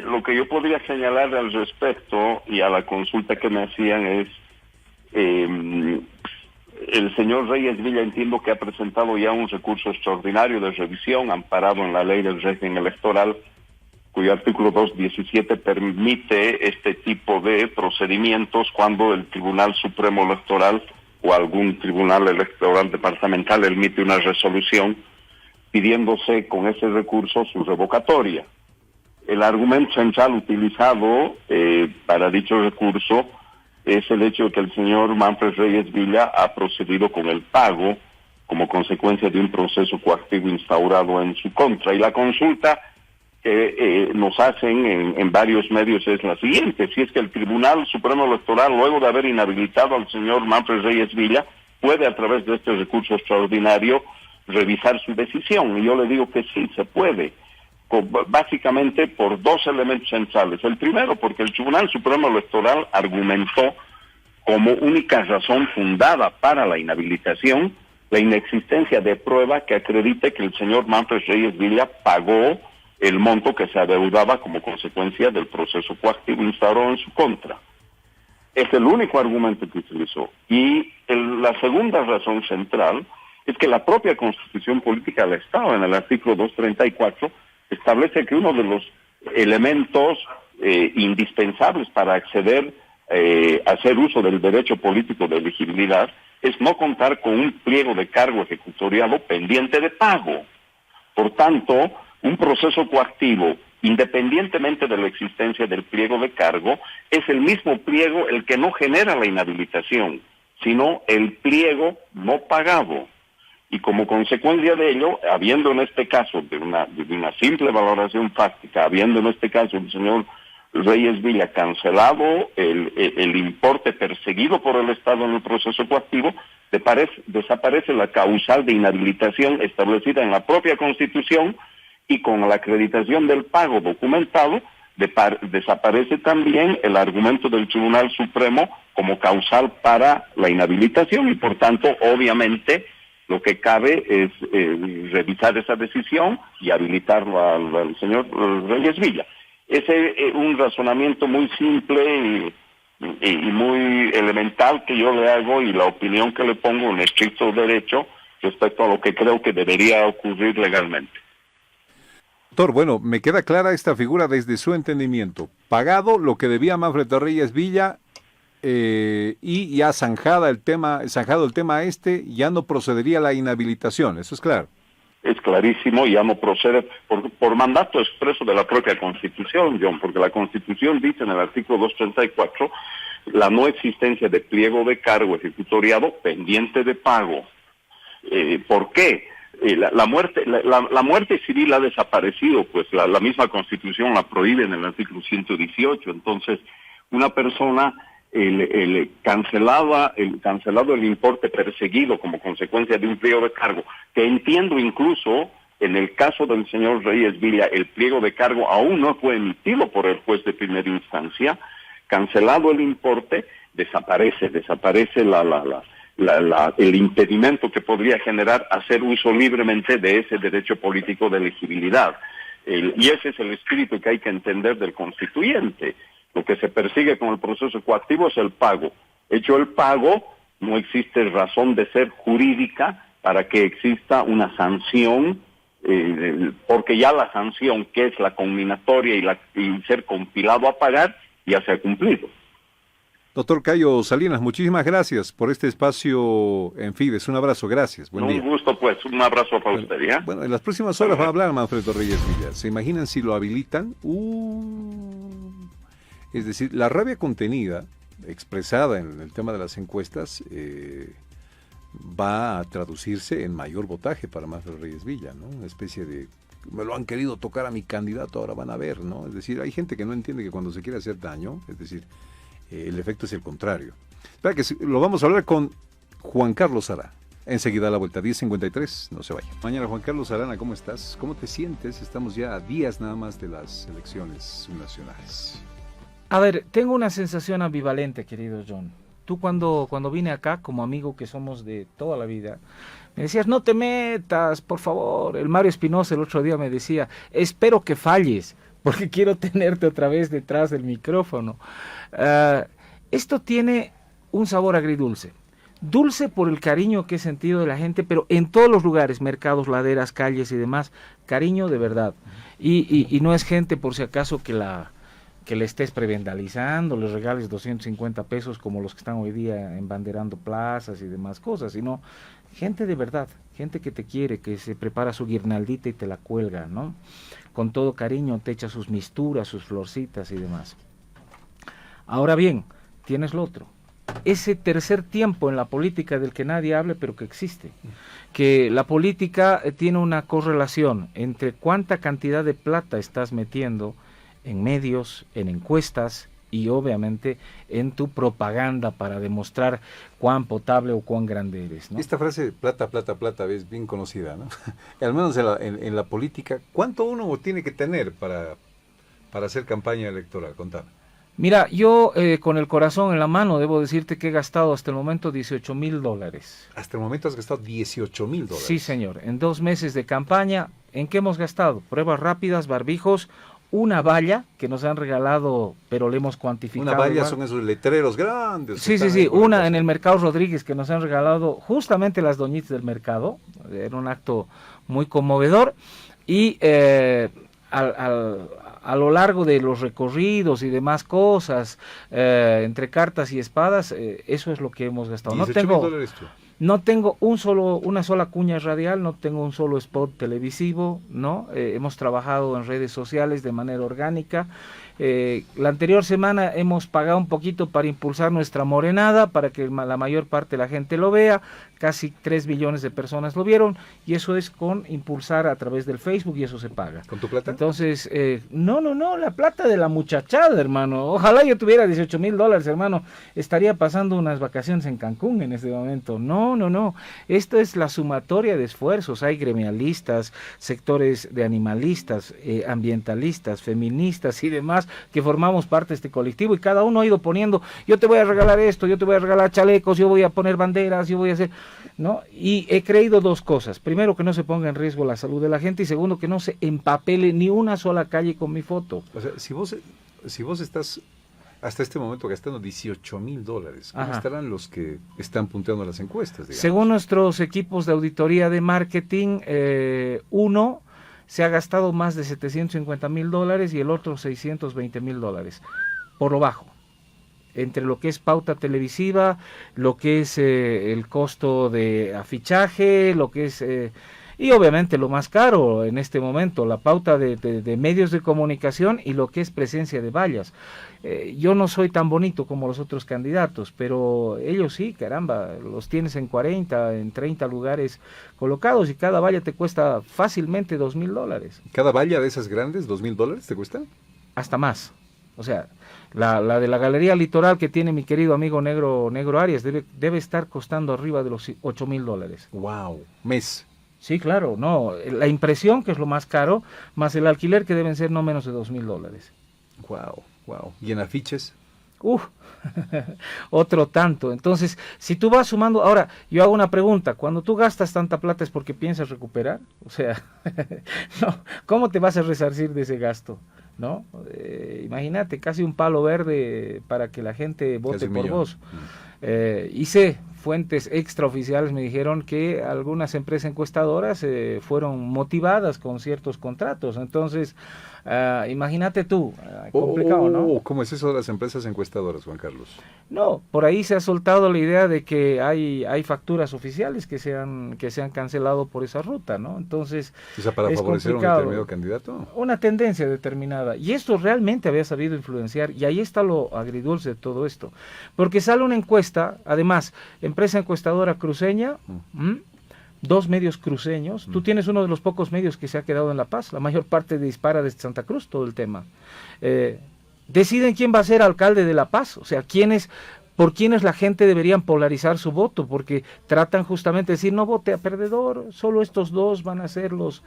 lo que yo podría señalar al respecto y a la consulta que me hacían es... el señor Reyes Villa entiendo que ha presentado ya un recurso extraordinario de revisión amparado en la ley del régimen electoral, cuyo artículo 217 permite este tipo de procedimientos cuando el Tribunal Supremo Electoral o algún tribunal electoral departamental emite una resolución pidiéndose con ese recurso su revocatoria. El argumento central utilizado para dicho recurso es el hecho de que el señor Manfred Reyes Villa ha procedido con el pago como consecuencia de un proceso coactivo instaurado en su contra. Y la consulta que nos hacen en varios medios es la siguiente: si es que el Tribunal Supremo Electoral, luego de haber inhabilitado al señor Manfred Reyes Villa, puede a través de este recurso extraordinario revisar su decisión. Y yo le digo que sí, se puede, básicamente por 2 elementos centrales. El primero, porque el Tribunal Supremo Electoral argumentó como única razón fundada para la inhabilitación la inexistencia de prueba que acredite que el señor Manfred Reyes Villa pagó el monto que se adeudaba como consecuencia del proceso coactivo instaurado en su contra. Es el único argumento que utilizó. Y la segunda razón central es que la propia Constitución Política del Estado, en el artículo 234, establece que uno de los elementos indispensables para acceder a hacer uso del derecho político de elegibilidad es no contar con un pliego de cargo ejecutoriado pendiente de pago. Por tanto, un proceso coactivo, independientemente de la existencia del pliego de cargo, es el mismo pliego el que no genera la inhabilitación, sino el pliego no pagado. Y como consecuencia de ello, habiendo en este caso de una simple valoración fáctica, habiendo en este caso el señor Reyes Villa cancelado el importe perseguido por el Estado en el proceso coactivo, desaparece la causal de inhabilitación establecida en la propia Constitución, y con la acreditación del pago documentado, desaparece también el argumento del Tribunal Supremo como causal para la inhabilitación, y por tanto, obviamente, lo que cabe es revisar esa decisión y habilitarlo al señor Reyes Villa. Ese es un razonamiento muy simple y muy elemental que yo le hago, y la opinión que le pongo en estricto derecho respecto a lo que creo que debería ocurrir legalmente. Doctor, bueno, me queda clara esta figura desde su entendimiento. Pagado lo que debía Manfredo Reyes Villa, y ya zanjado el tema ya no procedería la inhabilitación, eso es claro. Es clarísimo, y ya no procede por mandato expreso de la propia Constitución, John, porque la Constitución dice en el artículo 234 la no existencia de pliego de cargo ejecutoriado pendiente de pago. ¿Por qué? La muerte civil ha desaparecido, pues la misma Constitución la prohíbe en el artículo 118. Entonces, una persona cancelado el importe perseguido como consecuencia de un pliego de cargo, que entiendo incluso en el caso del señor Reyes Villa, el pliego de cargo aún no fue emitido por el juez de primera instancia. Cancelado el importe, desaparece el impedimento que podría generar hacer uso libremente de ese derecho político de elegibilidad. Y ese es el espíritu que hay que entender del constituyente. Lo que se persigue con el proceso coactivo es el pago. Hecho el pago, no existe razón de ser jurídica para que exista una sanción, porque ya la sanción, que es la conminatoria y ser compilado a pagar, ya se ha cumplido. Doctor Cayo Salinas, muchísimas gracias por este espacio en Fides. Un abrazo, gracias. Buen día. Un gusto, pues. Un abrazo para usted, ¿ya? Bueno, en las próximas horas va a hablar Manfredo Reyes Villa. ¿Se imaginan si lo habilitan? Es decir, la rabia contenida, expresada en el tema de las encuestas, va a traducirse en mayor votaje para Manfredo Reyes Villa, ¿no? Una especie de, me lo han querido tocar a mi candidato, ahora van a ver, ¿no? Es decir, hay gente que no entiende que cuando se quiere hacer daño, es decir, el efecto es el contrario. Espera que lo vamos a hablar con Juan Carlos Arana. Enseguida a la vuelta, 10:53, no se vaya. Mañana, Juan Carlos Arana, ¿cómo estás? ¿Cómo te sientes? Estamos ya a días nada más de las elecciones subnacionales. A ver, tengo una sensación ambivalente, querido John. Tú cuando vine acá, como amigo que somos de toda la vida, me decías, no te metas, por favor. El Mario Espinosa el otro día me decía, espero que falles, porque quiero tenerte otra vez detrás del micrófono. Esto tiene un sabor agridulce. Dulce por el cariño que he sentido de la gente, pero en todos los lugares, mercados, laderas, calles y demás, cariño de verdad. Y no es gente, por si acaso, que le estés prebendalizando, les regales 250 pesos como los que están hoy día embanderando plazas y demás cosas, sino gente de verdad, gente que te quiere, que se prepara su guirnaldita y te la cuelga, ¿no? Con todo cariño te echa sus misturas, sus florcitas y demás. Ahora bien, tienes lo otro, ese tercer tiempo en la política del que nadie habla, pero que existe, que la política tiene una correlación entre cuánta cantidad de plata estás metiendo en medios, en encuestas y obviamente en tu propaganda para demostrar cuán potable o cuán grande eres, ¿no? Esta frase, plata, plata, plata, es bien conocida, ¿no? Al menos en la política, ¿cuánto uno tiene que tener para hacer campaña electoral? Contame. Mira, yo con el corazón en la mano debo decirte que he gastado hasta el momento $18,000. Hasta el momento has gastado $18,000. Sí, señor. En 2 meses de campaña, ¿en qué hemos gastado? Pruebas rápidas, barbijos, una valla que nos han regalado, pero le hemos cuantificado. Una valla son esos letreros grandes. Sí, una en el Mercado Rodríguez que nos han regalado justamente las doñitas del mercado. Era un acto muy conmovedor. Y a lo largo de los recorridos y demás cosas, entre cartas y espadas, eso es lo que hemos gastado. No tengo, $18,000 tú. No tengo una sola cuña radial, no tengo un solo spot televisivo, ¿no? Hemos trabajado en redes sociales de manera orgánica. La anterior semana hemos pagado un poquito para impulsar nuestra morenada, para que la mayor parte de la gente lo vea. Casi 3 millones de personas lo vieron, y eso es con impulsar a través del Facebook, y eso se paga. ¿Con tu plata? Entonces, no, la plata de la muchachada, hermano. Ojalá yo tuviera $18,000, hermano. Estaría pasando unas vacaciones en Cancún en este momento. No. Esto es la sumatoria de esfuerzos. Hay gremialistas, sectores de animalistas, ambientalistas, feministas y demás, que formamos parte de este colectivo, y cada uno ha ido poniendo, yo te voy a regalar esto, yo te voy a regalar chalecos, yo voy a poner banderas, yo voy a hacer, ¿no? Y he creído dos cosas: primero, que no se ponga en riesgo la salud de la gente, y segundo, que no se empapele ni una sola calle con mi foto. O sea, si vos estás hasta este momento gastando $18,000, ¿cómo estarán los que están punteando las encuestas, digamos? Según nuestros equipos de auditoría de marketing, uno se ha gastado más de $750,000 y el otro $620,000, por lo bajo, entre lo que es pauta televisiva, lo que es el costo de afichaje, lo que es... y obviamente lo más caro en este momento, la pauta de medios de comunicación y lo que es presencia de vallas. Yo no soy tan bonito como los otros candidatos, pero ellos sí, caramba, los tienes en 40, en 30 lugares colocados, y cada valla te cuesta fácilmente $2,000. ¿Cada valla de esas grandes, $2,000 te cuesta? Hasta más. O sea, la de la Galería Litoral que tiene mi querido amigo Negro Arias debe estar costando arriba de los $8,000. ¡Wow! Mes. Sí, claro, no, la impresión, que es lo más caro, más el alquiler, que deben ser no menos de $2,000. Wow. ¿Y en afiches? Otro tanto. Entonces, si tú vas sumando, ahora, yo hago una pregunta: cuando tú gastas tanta plata, ¿es porque piensas recuperar? O sea, no, ¿cómo te vas a resarcir de ese gasto? ¿No? Imagínate, casi un palo verde para que la gente vote por vos. Hice fuentes extraoficiales, me dijeron que algunas empresas encuestadoras fueron motivadas con ciertos contratos. Entonces, imagínate tú, complicado, ¿no? ¿Cómo es eso de las empresas encuestadoras, Juan Carlos? No, por ahí se ha soltado la idea de que hay facturas oficiales que se han cancelado por esa ruta, ¿no? Entonces, o sea, para favorecer a un determinado candidato. Una tendencia determinada, y esto realmente había sabido influenciar, y ahí está lo agridulce de todo esto, porque sale una encuesta, además, empresa encuestadora cruceña, 2 medios cruceños. Tú tienes uno de los pocos medios que se ha quedado en La Paz, la mayor parte dispara desde Santa Cruz, todo el tema. Deciden quién va a ser alcalde de La Paz, o sea, por quiénes la gente deberían polarizar su voto, porque tratan justamente de decir, no vote a perdedor, solo estos dos van a ser los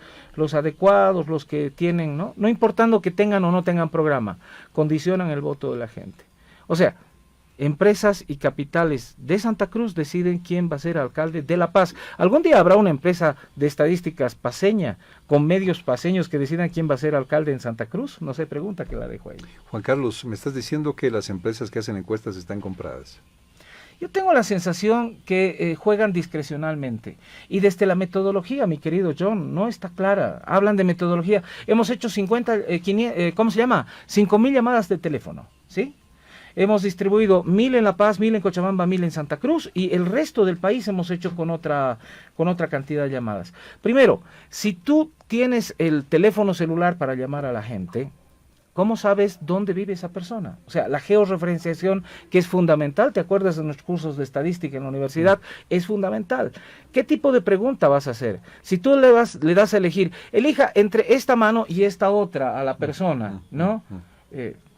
adecuados, los que tienen, no importando que tengan o no tengan programa, condicionan el voto de la gente. O sea, empresas y capitales de Santa Cruz deciden quién va a ser alcalde de La Paz. ¿Algún día habrá una empresa de estadísticas paceña, con medios paceños, que decidan quién va a ser alcalde en Santa Cruz? No sé, pregunta que la dejo ahí. Juan Carlos, me estás diciendo que las empresas que hacen encuestas están compradas. Yo tengo la sensación que juegan discrecionalmente, y desde la metodología, mi querido John, no está clara. Hablan de metodología. Hemos hecho 5,000 llamadas de teléfono, ¿sí? Hemos distribuido 1,000 en La Paz, 1,000 en Cochabamba, 1,000 en Santa Cruz, y el resto del país hemos hecho con otra cantidad de llamadas. Primero, si tú tienes el teléfono celular para llamar a la gente, ¿cómo sabes dónde vive esa persona? O sea, la georreferenciación, que es fundamental, ¿te acuerdas de nuestros cursos de estadística en la universidad? Es fundamental. ¿Qué tipo de pregunta vas a hacer? Si tú le das a elegir, elija entre esta mano y esta otra a la persona, ¿no?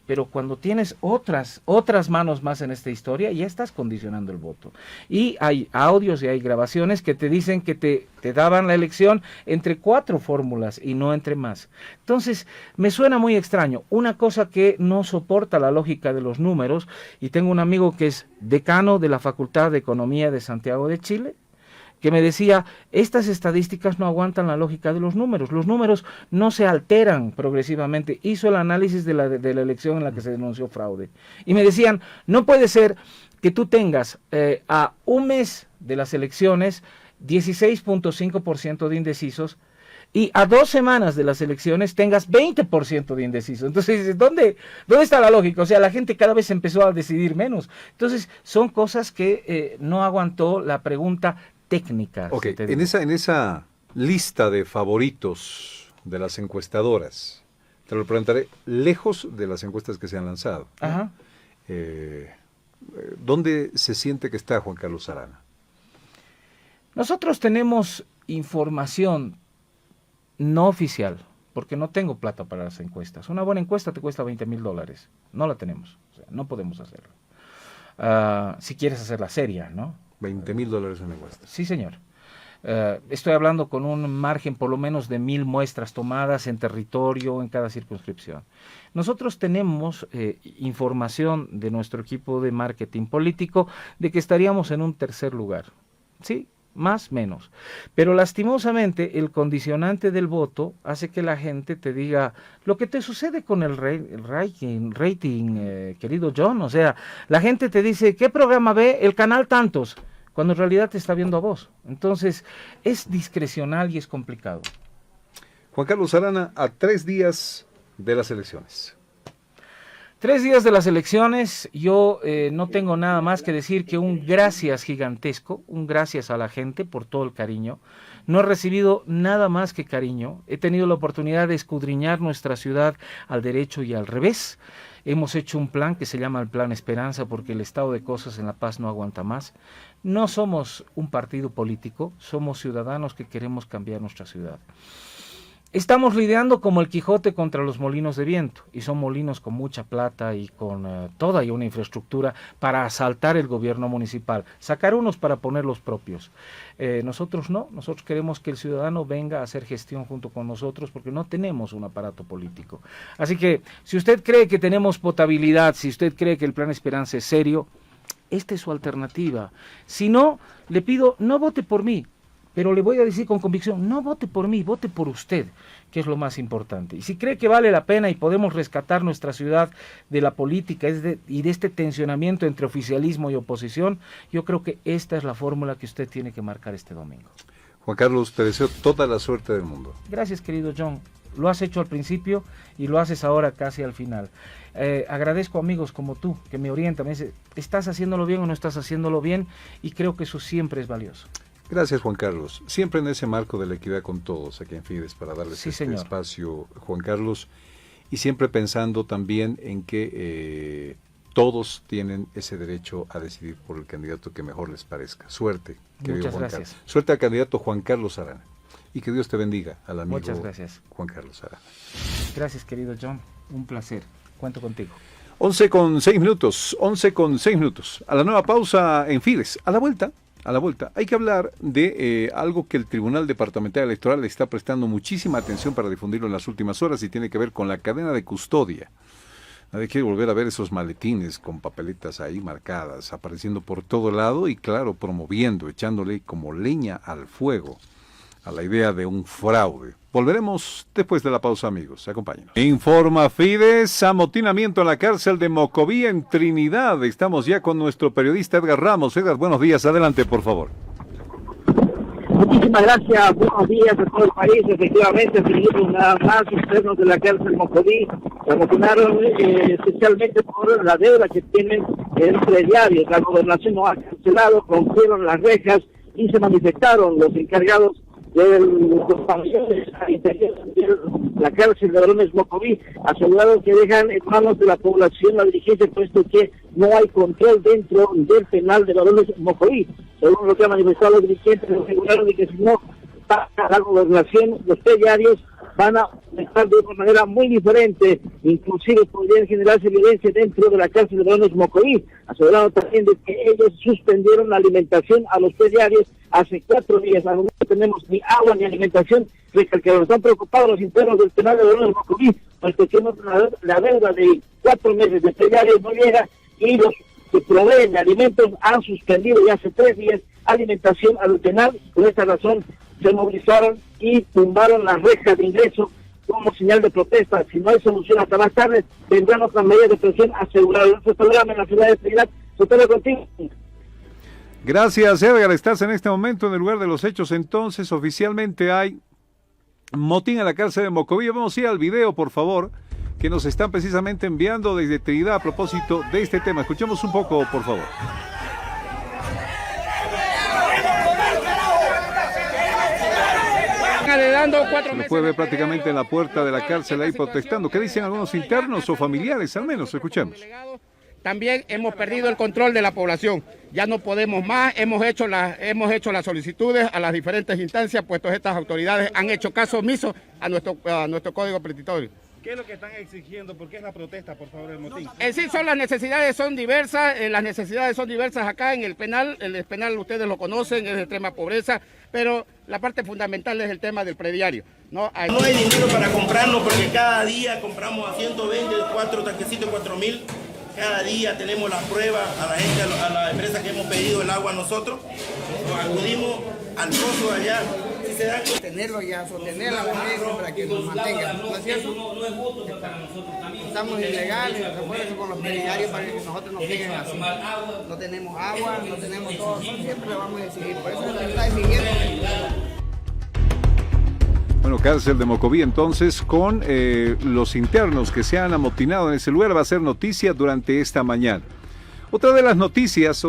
Pero cuando tienes otras manos más en esta historia, ya estás condicionando el voto. Y hay audios y hay grabaciones que te dicen que te daban la elección entre 4 fórmulas y no entre más. Entonces, me suena muy extraño. Una cosa que no soporta la lógica de los números, y tengo un amigo que es decano de la Facultad de Economía de Santiago de Chile, que me decía, estas estadísticas no aguantan la lógica de los números no se alteran progresivamente. Hizo el análisis de la elección en la que se denunció fraude, y me decían, no puede ser que tú tengas a un mes de las elecciones 16.5% de indecisos, y a 2 semanas de las elecciones tengas 20% de indeciso. Entonces, ¿dónde está la lógica? O sea, la gente cada vez empezó a decidir menos. Entonces, son cosas que no aguantó la pregunta técnica. Ok, si en esa lista de favoritos de las encuestadoras, te lo preguntaré, lejos de las encuestas que se han lanzado, Ajá. ¿dónde se siente que está Juan Carlos Arana? Nosotros tenemos información no oficial, porque no tengo plata para las encuestas. Una buena encuesta te cuesta $20,000. No la tenemos, o sea, no podemos hacerla. Si quieres hacerla seria, ¿no? $20,000 una encuesta. Sí, señor. Estoy hablando con un margen por lo menos de 1,000 muestras tomadas en territorio, en cada circunscripción. Nosotros tenemos información de nuestro equipo de marketing político de que estaríamos en un tercer lugar. Sí, más, menos. Pero lastimosamente el condicionante del voto hace que la gente te diga lo que te sucede con el rating, querido John. O sea, la gente te dice, ¿qué programa ve? El canal tantos, cuando en realidad te está viendo a vos. Entonces, es discrecional y es complicado. Juan Carlos Arana, a 3 días de las elecciones. 3 días de las elecciones, yo no tengo nada más que decir que un gracias gigantesco, un gracias a la gente por todo el cariño. No he recibido nada más que cariño. He tenido la oportunidad de escudriñar nuestra ciudad al derecho y al revés. Hemos hecho un plan que se llama el Plan Esperanza porque el estado de cosas en La Paz no aguanta más. No somos un partido político, somos ciudadanos que queremos cambiar nuestra ciudad. Estamos lidiando como el Quijote contra los molinos de viento, y son molinos con mucha plata y con toda una infraestructura para asaltar el gobierno municipal, sacar unos para poner los propios. Nosotros no, nosotros queremos que el ciudadano venga a hacer gestión junto con nosotros porque no tenemos un aparato político. Así que si usted cree que tenemos potabilidad, si usted cree que el Plan Esperanza es serio, esta es su alternativa. Si no, le pido, no vote por mí. Pero le voy a decir con convicción, no vote por mí, vote por usted, que es lo más importante. Y si cree que vale la pena y podemos rescatar nuestra ciudad de la política y de este tensionamiento entre oficialismo y oposición, yo creo que esta es la fórmula que usted tiene que marcar este domingo. Juan Carlos, te deseo toda la suerte del mundo. Gracias, querido John. Lo has hecho al principio y lo haces ahora casi al final. Agradezco a amigos como tú que me orientan, me dicen, ¿estás haciéndolo bien o no estás haciéndolo bien? Y creo que eso siempre es valioso. Gracias, Juan Carlos. Siempre en ese marco de la equidad con todos aquí en Fides para darles este espacio, Juan Carlos, y siempre pensando también en que todos tienen ese derecho a decidir por el candidato que mejor les parezca. Suerte, querido Juan Carlos. Suerte al candidato Juan Carlos Arana. Y que Dios te bendiga al amigo Juan Carlos Arana. Gracias, querido John. Un placer. Cuento contigo. 11:06 minutos. 11:06 minutos. A la nueva pausa en Fides. A la vuelta, hay que hablar de algo que el Tribunal Departamental Electoral le está prestando muchísima atención para difundirlo en las últimas horas y tiene que ver con la cadena de custodia. Nadie quiere volver a ver esos maletines con papeletas ahí marcadas, apareciendo por todo lado y claro, promoviendo, echándole como leña al fuego a la idea de un fraude. Volveremos después de la pausa, amigos. Acompáñenos. Informa Fides, amotinamiento en la cárcel de Mocoví en Trinidad. Estamos ya con nuestro periodista Edgar Ramos. Edgar, buenos días. Adelante, por favor. Muchísimas gracias. Buenos días a todo el país. Efectivamente, seguimos nada más internos de la cárcel de Mocoví. Se amotiнаron especialmente por la deuda que tienen entre diarios. La gobernación no ha cancelado, rompieron las rejas y se manifestaron los encargados de los pabellones al interior de la cárcel de varones Mocoví, aseguraron que dejan en manos de la población la dirigencia, puesto que no hay control dentro del penal de varones Mocoví. Según lo que han manifestado los dirigentes, aseguraron de que si no pasa la gobernación, los diarios van a estar de una manera muy diferente, inclusive podrían generarse violencia dentro de la cárcel de varones Mocoví. Aseguraron también de que ellos suspendieron la alimentación a los diarios hace 4 días. Aún no tenemos ni agua ni alimentación. Recalcaron, están preocupados los internos del penal de varones Mocoví, puesto que la deuda de 4 meses de diarios no llega y los que proveen de alimentos han suspendido ya hace 3 días alimentación al penal. Por esta razón se movilizaron y tumbaron las rejas de ingreso como señal de protesta. Si no hay solución hasta más tarde, vendrán otras medidas de presión aseguradas. Nuestro programa en la ciudad de Trinidad. Sotelo, contigo. Gracias, Edgar. Estás en este momento en el lugar de los hechos. Entonces, oficialmente hay motín a la cárcel de Mocoví. Vamos a ir al video, por favor, que nos están precisamente enviando desde Trinidad a propósito de este tema. Escuchemos un poco, por favor. Se lo puede ver prácticamente en la puerta de la cárcel ahí protestando. ¿Qué dicen algunos internos o familiares? Al menos, escuchemos. También hemos perdido el control de la población. Ya no podemos más. Hemos hecho las solicitudes a las diferentes instancias, puesto estas autoridades han hecho caso omiso a nuestro código petitorio. ¿Qué es lo que están exigiendo? ¿Por qué es la protesta, por favor, el motín? Sí, las necesidades son diversas. Las necesidades son diversas acá en el penal. El penal ustedes lo conocen, es de extrema pobreza, pero la parte fundamental es el tema del prediario. No hay dinero para comprarlo porque cada día compramos a 120, 4 tanquecitos, 4.000. Cada día tenemos las pruebas a la gente, a la empresa que hemos pedido el agua nosotros. Nos acudimos al pozo allá. Si se dan tenerlo ya, sostenerlo a la gente para que nos mantengan. ¿No es cierto? No es justo para nosotros también. Estamos ilegales, recuerden con los prediarios para que nosotros nos sigan así. No tenemos agua, no tenemos todo, siempre le vamos a exigir. Por eso se está exigiendo. Bueno, cárcel de Mocoví entonces con los internos que se han amotinado en ese lugar va a ser noticia durante esta mañana. Otra de las noticias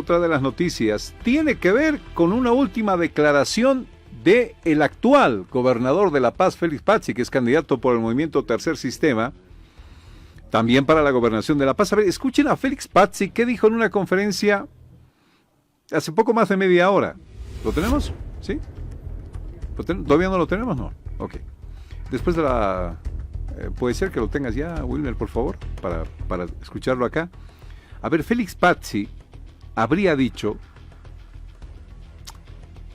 tiene que ver con una última declaración de el actual gobernador de La Paz, Félix Pazzi, que es candidato por el movimiento Tercer Sistema, también para la gobernación de La Paz. A ver, escuchen a Félix Pazzi, ¿qué dijo en una conferencia hace poco más de media hora? ¿Lo tenemos? ¿Sí? ¿Todavía no lo tenemos? No. Ok. Después de la... puede ser que lo tengas ya, Wilmer, por favor, para escucharlo acá. A ver, Félix Pazzi habría dicho: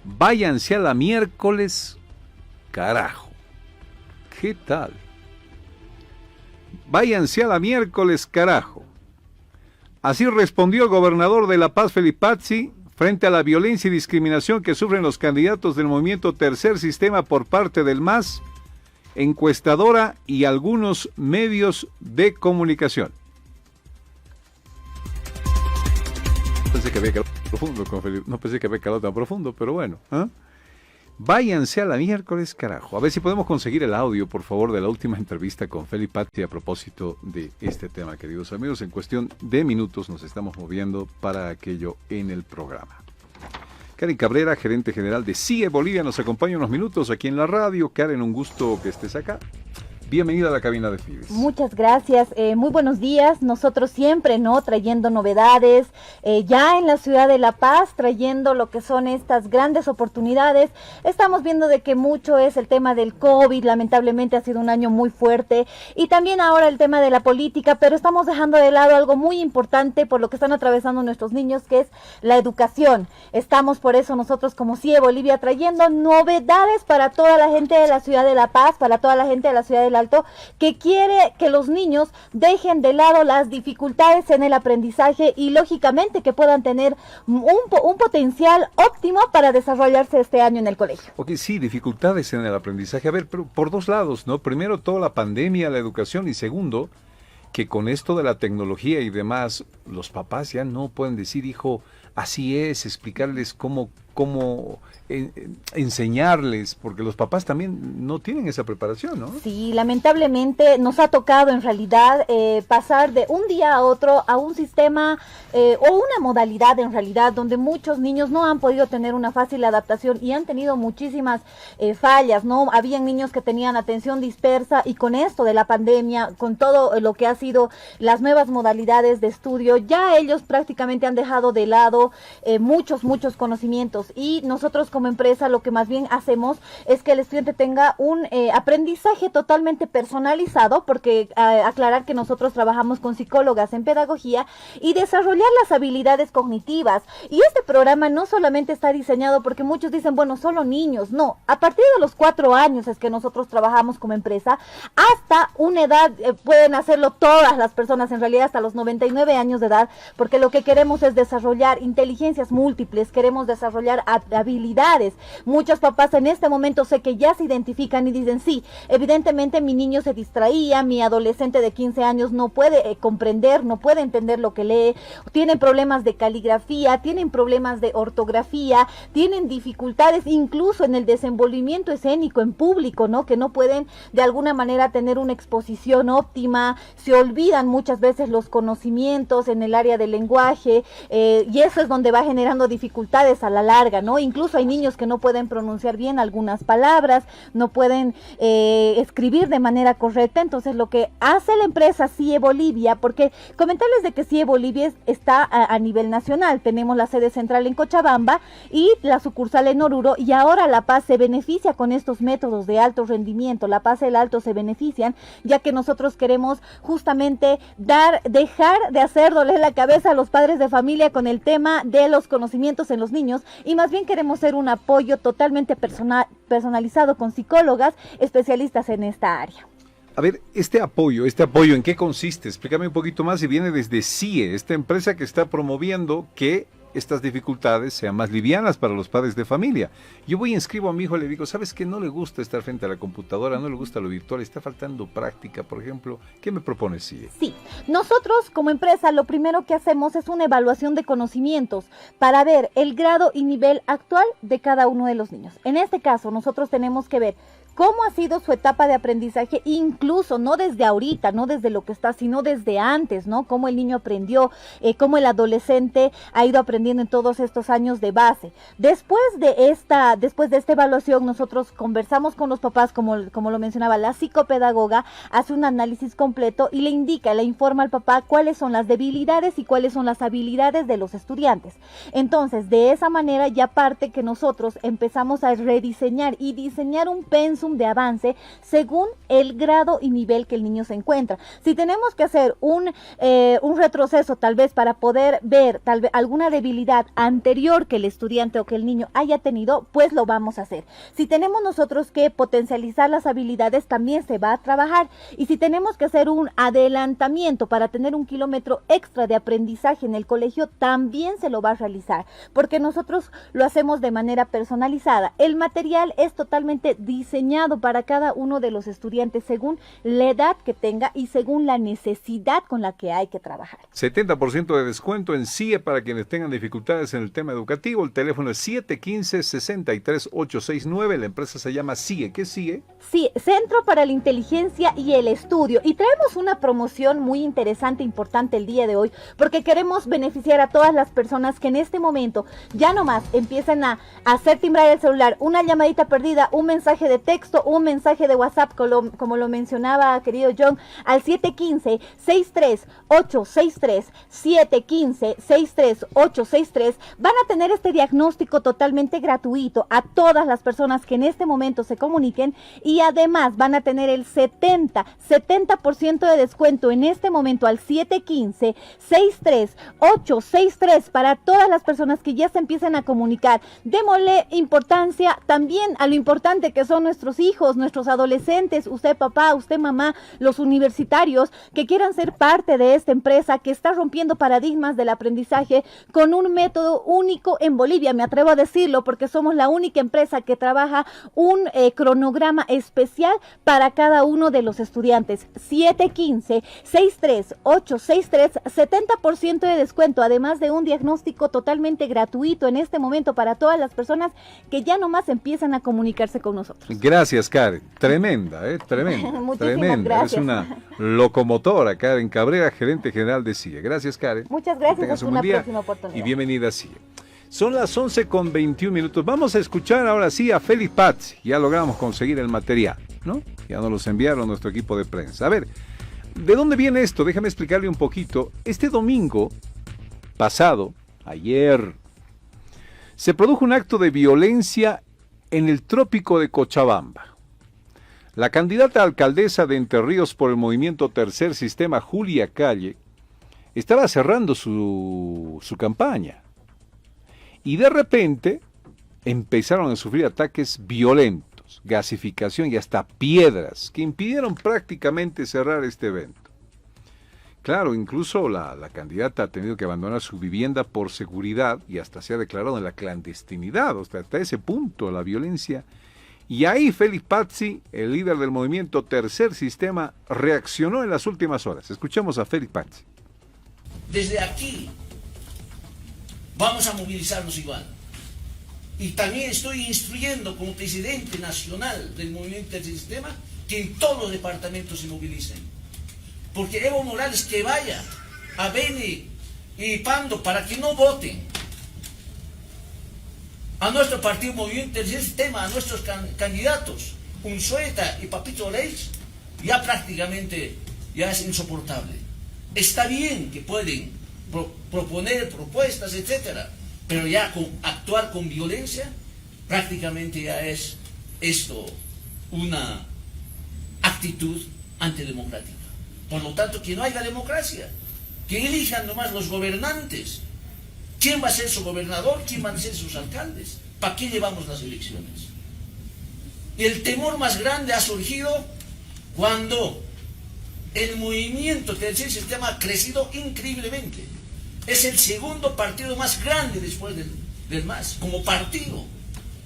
váyanse a la miércoles, carajo. ¿Qué tal? Váyanse a la miércoles, carajo. Así respondió el gobernador de La Paz, Félix Pazzi, frente a la violencia y discriminación que sufren los candidatos del movimiento Tercer Sistema por parte del MAS, encuestadora y algunos medios de comunicación. Pensé que había calado profundo con Felipe. No pensé que había calado tan profundo, pero bueno. Váyanse a la miércoles, carajo. A ver si podemos conseguir el audio, por favor, de la última entrevista con Félix Pazzi a propósito de este tema, queridos amigos. En cuestión de minutos nos estamos moviendo para aquello en el programa. Karen Cabrera, gerente general de CIE Bolivia, nos acompaña unos minutos aquí en la radio. Karen, un gusto que estés acá. Bienvenida a la cabina de Fibes. Muchas gracias, muy buenos días. Nosotros siempre, trayendo novedades, ya en la ciudad de La Paz, trayendo lo que son estas grandes oportunidades. Estamos viendo de que mucho es el tema del COVID, lamentablemente ha sido un año muy fuerte, y también ahora el tema de la política, pero estamos dejando de lado algo muy importante por lo que están atravesando nuestros niños, que es la educación. Estamos por eso nosotros como CIE Bolivia trayendo novedades para toda la gente de la ciudad de La Paz, para toda la gente de la ciudad de La que quiere que los niños dejen de lado las dificultades en el aprendizaje y lógicamente que puedan tener un potencial óptimo para desarrollarse este año en el colegio. Ok, sí, dificultades en el aprendizaje. A ver, pero por dos lados, ¿no? Primero, toda la pandemia, la educación, y segundo, que con esto de la tecnología y demás, los papás ya no pueden decir, hijo, así es, explicarles cómo enseñarles, porque los papás también no tienen esa preparación, ¿no? Sí, lamentablemente nos ha tocado en realidad pasar de un día a otro a un sistema o una modalidad en realidad donde muchos niños no han podido tener una fácil adaptación y han tenido muchísimas fallas, ¿no? Habían niños que tenían atención dispersa y con esto de la pandemia, con todo lo que ha sido las nuevas modalidades de estudio, ya ellos prácticamente han dejado de lado muchos conocimientos, y nosotros como empresa lo que más bien hacemos es que el estudiante tenga un aprendizaje totalmente personalizado, porque aclarar que nosotros trabajamos con psicólogas en pedagogía y desarrollar las habilidades cognitivas, y este programa no solamente está diseñado porque muchos dicen, bueno, solo niños, no, a partir de los 4 años es que nosotros trabajamos como empresa, hasta una edad pueden hacerlo todas las personas, en realidad hasta los 99 años de edad, porque lo que queremos es desarrollar inteligencias múltiples, queremos desarrollar desarrollar habilidades. Muchos papás en este momento sé que ya se identifican y dicen, sí, evidentemente mi niño se distraía, mi adolescente de 15 años no puede comprender, no puede entender lo que lee, tienen problemas de caligrafía, tienen problemas de ortografía, tienen dificultades incluso en el desenvolvimiento escénico en público, ¿no? Que no pueden de alguna manera tener una exposición óptima, se olvidan muchas veces los conocimientos en el área del lenguaje, y eso es donde va generando dificultades a la larga, ¿no? Incluso hay niños que no pueden pronunciar bien algunas palabras, no pueden escribir de manera correcta. Entonces lo que hace la empresa CIE Bolivia, porque comentarles de que CIE Bolivia está a nivel nacional, tenemos la sede central en Cochabamba y la sucursal en Oruro, y ahora La Paz se beneficia con estos métodos de alto rendimiento. La Paz y el Alto se benefician, ya que nosotros queremos justamente dejar de hacer doler la cabeza a los padres de familia con el tema de los conocimientos en los niños, y más bien queremos ser un apoyo totalmente personalizado con psicólogas especialistas en esta área. A ver, este apoyo, ¿en qué consiste? Explícame un poquito más. Y viene desde CIE, esta empresa que está promoviendo que estas dificultades sean más livianas para los padres de familia. Yo voy y inscribo a mi hijo, le digo, ¿sabes qué? No le gusta estar frente a la computadora, no le gusta lo virtual, está faltando práctica, por ejemplo. ¿Qué me propone CIE? Sí, nosotros como empresa lo primero que hacemos es una evaluación de conocimientos para ver el grado y nivel actual de cada uno de los niños. En este caso, nosotros tenemos que ver cómo ha sido su etapa de aprendizaje, incluso no desde ahorita, no desde lo que está, sino desde antes, ¿no? Cómo el niño aprendió, cómo el adolescente ha ido aprendiendo en todos estos años de base. Después de esta evaluación, nosotros conversamos con los papás, como lo mencionaba, la psicopedagoga hace un análisis completo y le informa al papá cuáles son las debilidades y cuáles son las habilidades de los estudiantes. Entonces, de esa manera ya parte que nosotros empezamos a rediseñar y diseñar un pensum de avance según el grado y nivel que el niño se encuentra. Si tenemos que hacer un retroceso tal vez para poder ver tal vez alguna debilidad anterior que el estudiante o que el niño haya tenido, pues lo vamos a hacer. Si tenemos nosotros que potencializar las habilidades, también se va a trabajar. Y si tenemos que hacer un adelantamiento para tener un kilómetro extra de aprendizaje en el colegio, también se lo va a realizar, porque nosotros lo hacemos de manera personalizada. El material es totalmente diseñado para cada uno de los estudiantes según la edad que tenga y según la necesidad con la que hay que trabajar. 70% de descuento en CIE para quienes tengan dificultades en el tema educativo. El teléfono es 715-63869. La empresa se llama CIE. ¿Qué es CIE? Sí, Centro para la Inteligencia y el Estudio. Y traemos una promoción muy interesante, importante el día de hoy, porque queremos beneficiar a todas las personas que en este momento ya nomás empiezan a hacer timbrar el celular, una llamadita perdida, un mensaje de texto, un mensaje de WhatsApp, como lo mencionaba querido John, al 715-63863, 715-63863, van a tener este diagnóstico totalmente gratuito a todas las personas que en este momento se comuniquen, y además van a tener el 70% de descuento en este momento al 715-63863 para todas las personas que ya se empiecen a comunicar. Démosle importancia también a lo importante que son nuestros hijos, nuestros adolescentes, usted papá, usted mamá, los universitarios que quieran ser parte de esta empresa que está rompiendo paradigmas del aprendizaje con un método único en Bolivia. Me atrevo a decirlo porque somos la única empresa que trabaja un cronograma especial para cada uno de los estudiantes. 715-63863, 70% de descuento, además de un diagnóstico totalmente gratuito en este momento para todas las personas que ya nomás empiezan a comunicarse con nosotros. Gracias, Karen. Tremenda, tremenda. Muchísimas gracias. Es una locomotora, Karen Cabrera, gerente general de CIE. Gracias, Karen. Muchas gracias. Hasta una próxima oportunidad. Y bienvenida a CIE. Son las 11:21. Vamos a escuchar ahora sí a Félix Pazzi. Ya logramos conseguir el material, ¿no? Ya nos los enviaron nuestro equipo de prensa. A ver, ¿de dónde viene esto? Déjame explicarle un poquito. Este domingo pasado, ayer, se produjo un acto de violencia en el trópico de Cochabamba. La candidata a alcaldesa de Entre Ríos por el movimiento Tercer Sistema, Julia Calle, estaba cerrando su campaña. Y de repente empezaron a sufrir ataques violentos, gasificación y hasta piedras que impidieron prácticamente cerrar este evento. Claro, incluso la candidata ha tenido que abandonar su vivienda por seguridad y hasta se ha declarado en la clandestinidad, o sea, hasta ese punto la violencia. Y ahí Félix Pazzi, el líder del movimiento Tercer Sistema, reaccionó en las últimas horas. Escuchemos a Félix Pazzi. Desde aquí vamos a movilizarnos igual. Y también estoy instruyendo como presidente nacional del movimiento Tercer Sistema que en todos los departamentos se movilicen. Porque Evo Morales que vaya a Beni y Pando para que no voten a nuestro partido Movimiento Tercer Sistema, a nuestros candidatos, Unzueta y Papito Leitz, ya prácticamente ya es insoportable. Está bien que pueden proponer propuestas, etcétera, pero ya actuar con violencia prácticamente ya es esto una actitud antidemocrática. Por lo tanto, que no haya democracia, que elijan nomás los gobernantes. ¿Quién va a ser su gobernador? ¿Quién van a ser sus alcaldes? ¿Para qué llevamos las elecciones? Y el temor más grande ha surgido cuando el movimiento Tercer Sistema ha crecido increíblemente. Es el segundo partido más grande después del MAS, como partido.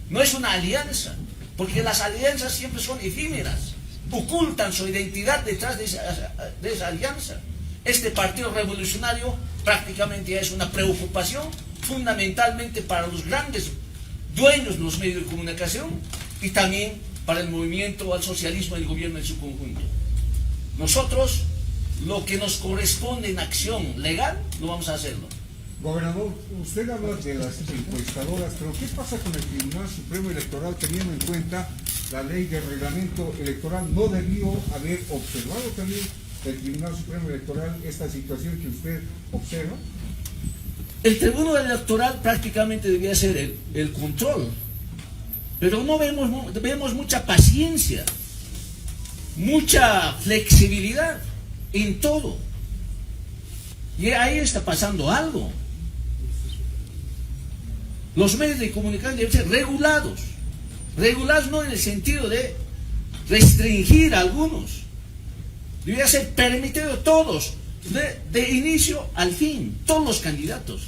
No es una alianza, porque las alianzas siempre son efímeras. Ocultan su identidad detrás de esa alianza. Este partido revolucionario prácticamente ya es una preocupación fundamentalmente para los grandes dueños de los medios de comunicación y también para el movimiento al socialismo y el gobierno en su conjunto. Nosotros, lo que nos corresponde en acción legal, lo vamos a hacerlo. Gobernador, usted habla de las encuestadoras, pero ¿qué pasa con el Tribunal Supremo Electoral teniendo en cuenta la ley de reglamento electoral? ¿No debió haber observado también el Tribunal Supremo Electoral esta situación que usted observa? El Tribunal Electoral prácticamente debía ser el control, pero no vemos mucha paciencia, mucha flexibilidad en todo. Y ahí está pasando algo. Los medios de comunicación deben ser regulados. Regulados no en el sentido de restringir a algunos. Debería ser permitido a todos, de inicio al fin, todos los candidatos.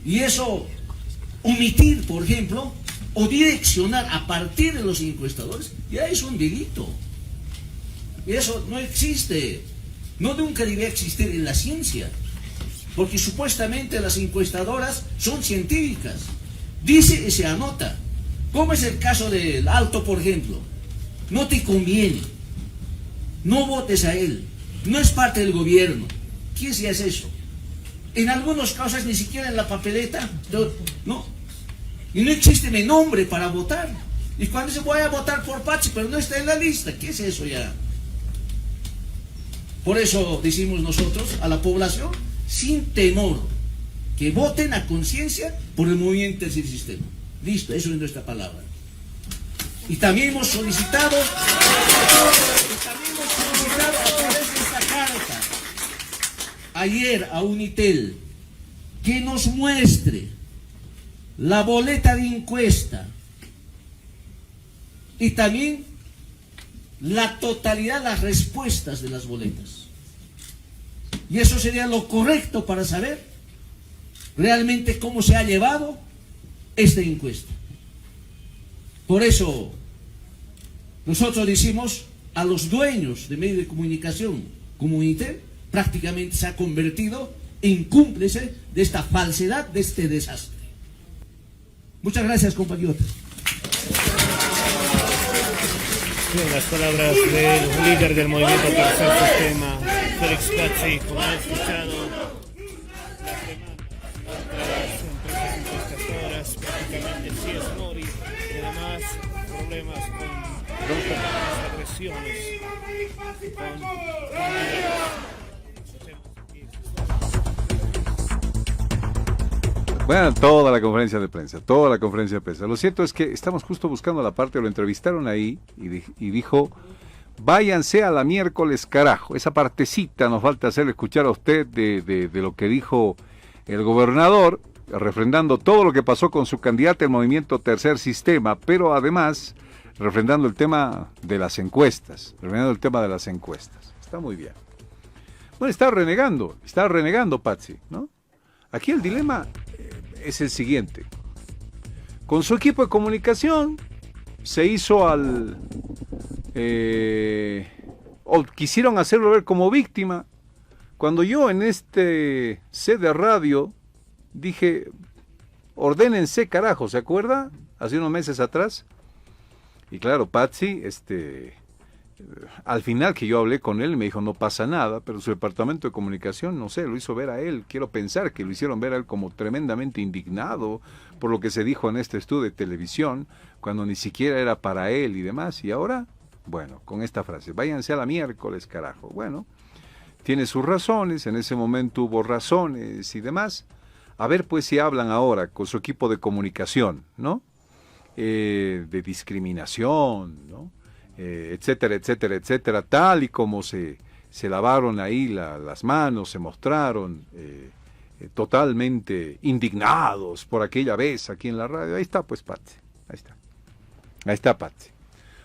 Y eso, omitir, por ejemplo, o direccionar a partir de los encuestadores, ya es un delito. Y eso no existe. No nunca debería existir en la ciencia, porque supuestamente las encuestadoras son científicas. Dice y se anota. ¿Cómo es el caso del Alto, por ejemplo? No te conviene. No votes a él. No es parte del gobierno. ¿Quién se hace eso? En algunos casos ni siquiera en la papeleta, ¿no? Y no existe mi nombre para votar. Y cuando se voy a votar por Pachi, pero no está en la lista. ¿Qué es eso ya? Por eso decimos nosotros a la población, sin temor, que voten a conciencia por el movimiento Tercer Sistema. Listo, eso es nuestra palabra. Y también hemos solicitado a través de esta carta ayer a Unitel que nos muestre la boleta de encuesta y también la totalidad de las respuestas de las boletas. Y eso sería lo correcto para saber realmente cómo se ha llevado esta encuesta. Por eso nosotros decimos a los dueños de medios de comunicación como Unitel, prácticamente se ha convertido en cómplice de esta falsedad, de este desastre. Muchas gracias, compatriotas. Bien, las palabras del líder del movimiento Tercer Sistema, Félix Pazzi, como han escuchado, las empresas encuestadoras prácticamente sí es Mori, y además problemas con agresiones Bueno, toda la conferencia de prensa. Lo cierto es que estamos justo buscando la parte, lo entrevistaron ahí y dijo, váyanse a la miércoles, carajo. Esa partecita nos falta hacerle escuchar a usted de lo que dijo el gobernador, refrendando todo lo que pasó con su candidata el movimiento Tercer Sistema, pero además refrendando el tema de las encuestas. Está muy bien. Bueno, está renegando Patxi, ¿no? Aquí el dilema es el siguiente. Con su equipo de comunicación se hizo o quisieron hacerlo ver como víctima, cuando yo en este set de radio dije, ordénense carajo, ¿se acuerda? Hace unos meses atrás. Y claro, Patxi, al final que yo hablé con él, me dijo, no pasa nada, pero su departamento de comunicación, no sé, lo hizo ver a él, quiero pensar que lo hicieron ver a él como tremendamente indignado por lo que se dijo en este estudio de televisión, cuando ni siquiera era para él y demás, y ahora, bueno, con esta frase, váyanse a la miércoles, carajo. Bueno, tiene sus razones, en ese momento hubo razones y demás. A ver pues si hablan ahora con su equipo de comunicación, ¿no? De discriminación, ¿no? Etcétera, etcétera, etcétera, tal y como se lavaron ahí las manos, se mostraron totalmente indignados por aquella vez aquí en la radio. Ahí está pues Patxi, ahí está Patxi.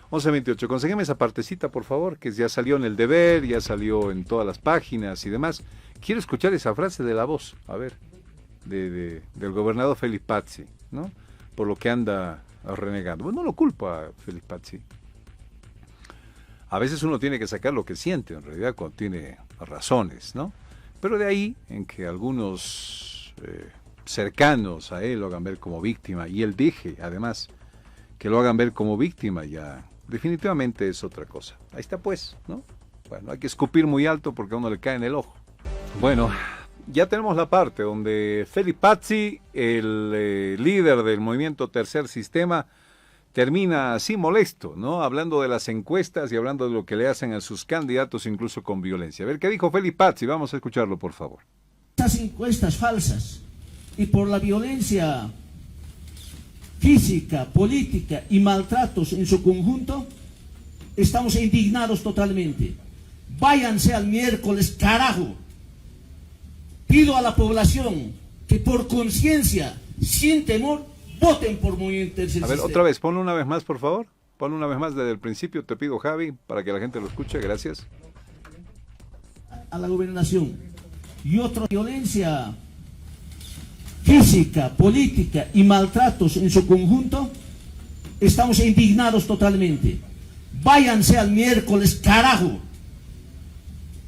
11:28, consígueme esa partecita por favor, que ya salió en El Deber, ya salió en todas las páginas y demás. Quiero escuchar esa frase de La Voz, a ver, del gobernador Félix Patxi, ¿no? Por lo que anda renegando. Bueno, no lo culpo a Félix Patxi. A veces uno tiene que sacar lo que siente, en realidad, cuando tiene razones, ¿no? Pero de ahí, en que algunos cercanos a él lo hagan ver como víctima, y él dije, además, que lo hagan ver como víctima, ya definitivamente es otra cosa. Ahí está pues, ¿no? Bueno, hay que escupir muy alto porque a uno le cae en el ojo. Bueno, ya tenemos la parte donde Félix Patxi, el líder del movimiento Tercer Sistema, termina así molesto, ¿no? Hablando de las encuestas y hablando de lo que le hacen a sus candidatos, incluso con violencia. A ver, ¿qué dijo Félix Patxi? Vamos a escucharlo, por favor. Estas encuestas falsas y por la violencia física, política y maltratos en su conjunto, estamos indignados totalmente. Váyanse al miércoles, carajo. Pido a la población que por conciencia, sin temor, voten por Movimiento Tercer Sistema. A ver, otra vez, ponlo una vez más, por favor. Ponlo una vez más desde el principio, te pido, Javi, para que la gente lo escuche. Gracias. A la gobernación. Y otra violencia física, política y maltratos en su conjunto, estamos indignados totalmente. Váyanse al miércoles, carajo.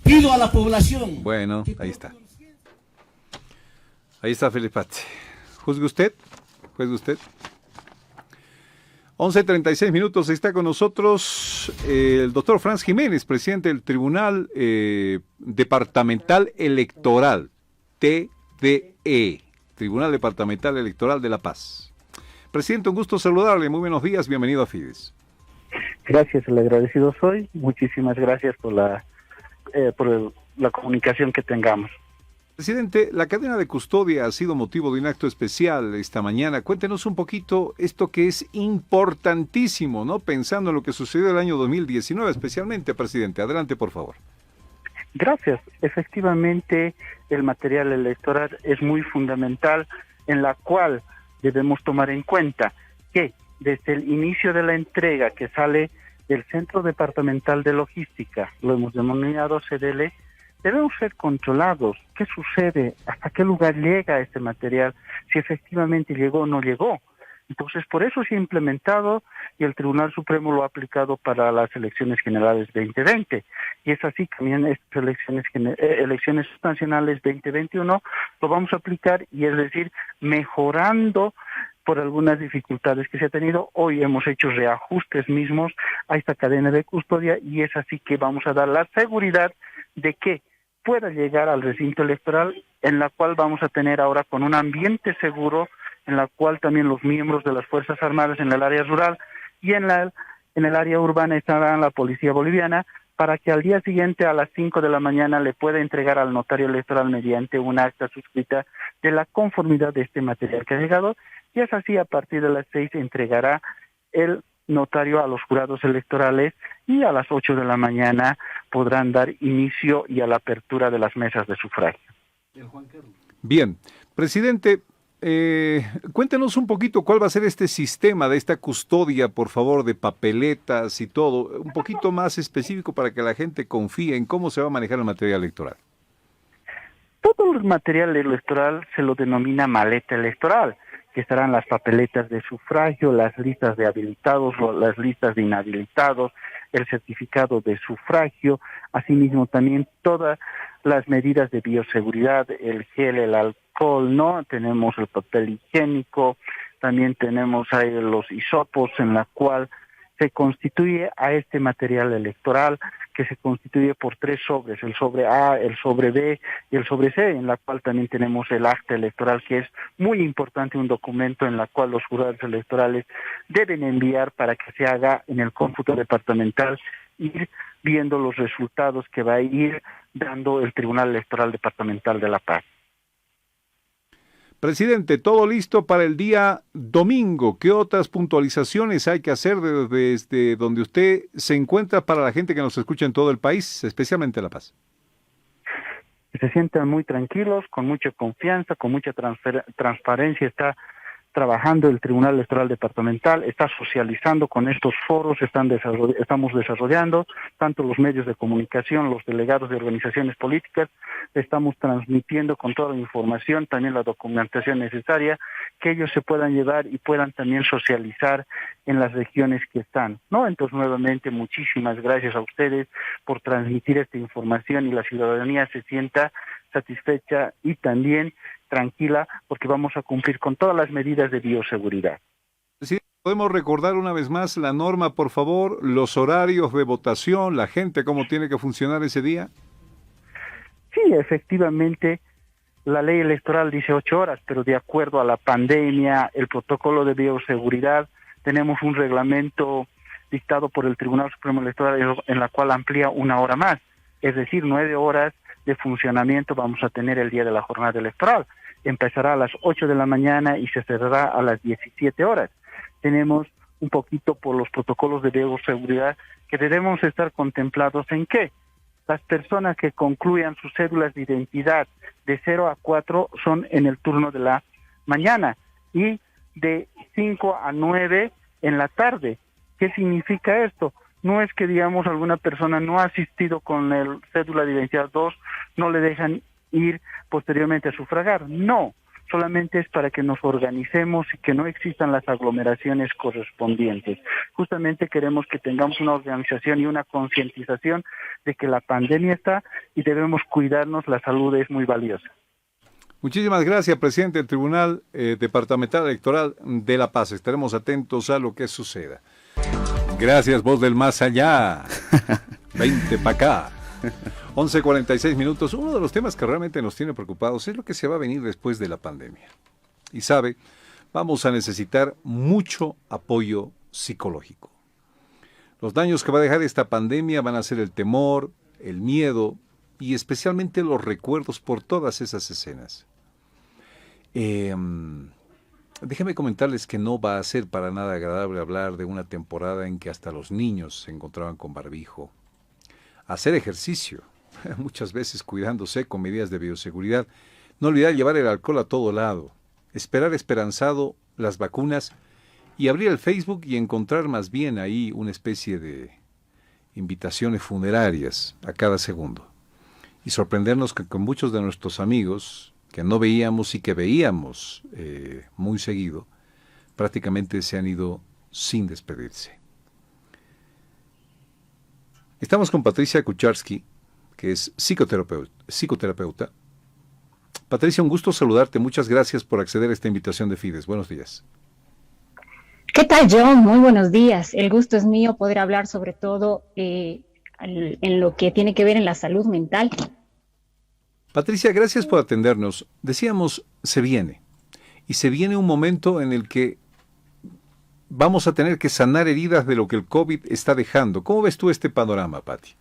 Pido a la población. Bueno, ahí está. Ahí está Félix Patxi. Juzgue usted. 11:36 minutos, está con nosotros el doctor Franz Jiménez, presidente del Tribunal Departamental Electoral, TDE, Tribunal Departamental Electoral de La Paz. Presidente, un gusto saludarle, muy buenos días, bienvenido a Fides. Gracias, el agradecido soy, muchísimas gracias por la comunicación que tengamos. Presidente, la cadena de custodia ha sido motivo de un acto especial esta mañana. Cuéntenos un poquito esto que es importantísimo, ¿no? Pensando en lo que sucedió el año 2019 especialmente, presidente. Adelante, por favor. Gracias. Efectivamente, el material electoral es muy fundamental, en la cual debemos tomar en cuenta que desde el inicio de la entrega que sale del Centro Departamental de Logística, lo hemos denominado CDL, debemos ser controlados. ¿Qué sucede? ¿Hasta qué lugar llega este material? Si efectivamente llegó o no llegó. Entonces, por eso se ha implementado y el Tribunal Supremo lo ha aplicado para las elecciones generales 2020. Y es así también estas elecciones nacionales 2021 lo vamos a aplicar, y es decir, mejorando por algunas dificultades que se ha tenido. Hoy hemos hecho reajustes mismos a esta cadena de custodia, y es así que vamos a dar la seguridad de que pueda llegar al recinto electoral, en la cual vamos a tener ahora con un ambiente seguro, en la cual también los miembros de las Fuerzas Armadas en el área rural y en el área urbana estarán la Policía Boliviana, para que al día siguiente a las 5 de la mañana le pueda entregar al notario electoral mediante una acta suscrita de la conformidad de este material que ha llegado, y es así a partir de las 6 entregará el notario a los jurados electorales, y a las 8 de la mañana podrán dar inicio y a la apertura de las mesas de sufragio. Bien, presidente, cuéntenos un poquito cuál va a ser este sistema de esta custodia, por favor, de papeletas y todo, un poquito más específico para que la gente confíe en cómo se va a manejar el material electoral. todo el material electoral se lo denomina maleta electoral, que estarán las papeletas de sufragio, las listas de habilitados, las listas de inhabilitados, el certificado de sufragio, asimismo también todas las medidas de bioseguridad, el gel, el alcohol, ¿no? Tenemos el papel higiénico, también tenemos ahí los hisopos en la cual se constituye a este material electoral, que se constituye por 3 sobres, el sobre A, el sobre B y el sobre C, en la cual también tenemos el acta electoral, que es muy importante, un documento en la cual los jurados electorales deben enviar para que se haga en el cómputo departamental, ir viendo los resultados que va a ir dando el Tribunal Electoral Departamental de La Paz. Presidente, todo listo para el día domingo. ¿Qué otras puntualizaciones hay que hacer desde donde usted se encuentra para la gente que nos escucha en todo el país, especialmente en La Paz? Se sientan muy tranquilos, con mucha confianza, con mucha transparencia. Está trabajando el Tribunal Electoral Departamental, está socializando con estos foros, estamos desarrollando, tanto los medios de comunicación, los delegados de organizaciones políticas, estamos transmitiendo con toda la información, también la documentación necesaria, que ellos se puedan llevar y puedan también socializar en las regiones que están, ¿no? Entonces, nuevamente, muchísimas gracias a ustedes por transmitir esta información y la ciudadanía se sienta satisfecha y también tranquila, porque vamos a cumplir con todas las medidas de bioseguridad. Sí, podemos recordar una vez más la norma, por favor, los horarios de votación, la gente, cómo tiene que funcionar ese día. Sí, efectivamente, la ley electoral dice 8 horas, pero de acuerdo a la pandemia, el protocolo de bioseguridad, tenemos un reglamento dictado por el Tribunal Supremo Electoral en la cual amplía 1 hora más, es decir, 9 horas de funcionamiento vamos a tener el día de la jornada electoral. Empezará a las 8 de la mañana y se cerrará a las 17 horas. Tenemos un poquito por los protocolos de bioseguridad que debemos estar contemplados en qué. Las personas que concluyan sus cédulas de identidad de 0 a 4 son en el turno de la mañana y de 5 a 9 en la tarde. ¿Qué significa esto? No es que, digamos, alguna persona no ha asistido con el cédula de identidad 2, no le dejan ir posteriormente a sufragar. No, solamente es para que nos organicemos y que no existan las aglomeraciones correspondientes. Justamente queremos que tengamos una organización y una concientización de que la pandemia está y debemos cuidarnos, la salud es muy valiosa. Muchísimas gracias, presidente del Tribunal Departamental Electoral de La Paz. Estaremos atentos a lo que suceda. Gracias, voz del más allá. 20 para acá. 11:46 minutos. Uno de los temas que realmente nos tiene preocupados es lo que se va a venir después de la pandemia. Y sabe, vamos a necesitar mucho apoyo psicológico. Los daños que va a dejar esta pandemia van a ser el temor, el miedo y especialmente los recuerdos por todas esas escenas. Déjenme comentarles que no va a ser para nada agradable hablar de una temporada en que hasta los niños se encontraban con barbijo. Hacer ejercicio, muchas veces cuidándose con medidas de bioseguridad. No olvidar llevar el alcohol a todo lado. Esperar esperanzado las vacunas y abrir el Facebook y encontrar más bien ahí una especie de invitaciones funerarias a cada segundo. Y sorprendernos que con muchos de nuestros amigos que no veíamos y que veíamos muy seguido, prácticamente se han ido sin despedirse. Estamos con Patricia Kucharski, que es psicoterapeuta. Patricia, un gusto saludarte. Muchas gracias por acceder a esta invitación de Fides. Buenos días. ¿Qué tal, John? Muy buenos días. El gusto es mío poder hablar sobre todo en lo que tiene que ver en la salud mental. Patricia, gracias por atendernos. Decíamos, se viene un momento en el que vamos a tener que sanar heridas de lo que el COVID está dejando. ¿Cómo ves tú este panorama, Pati?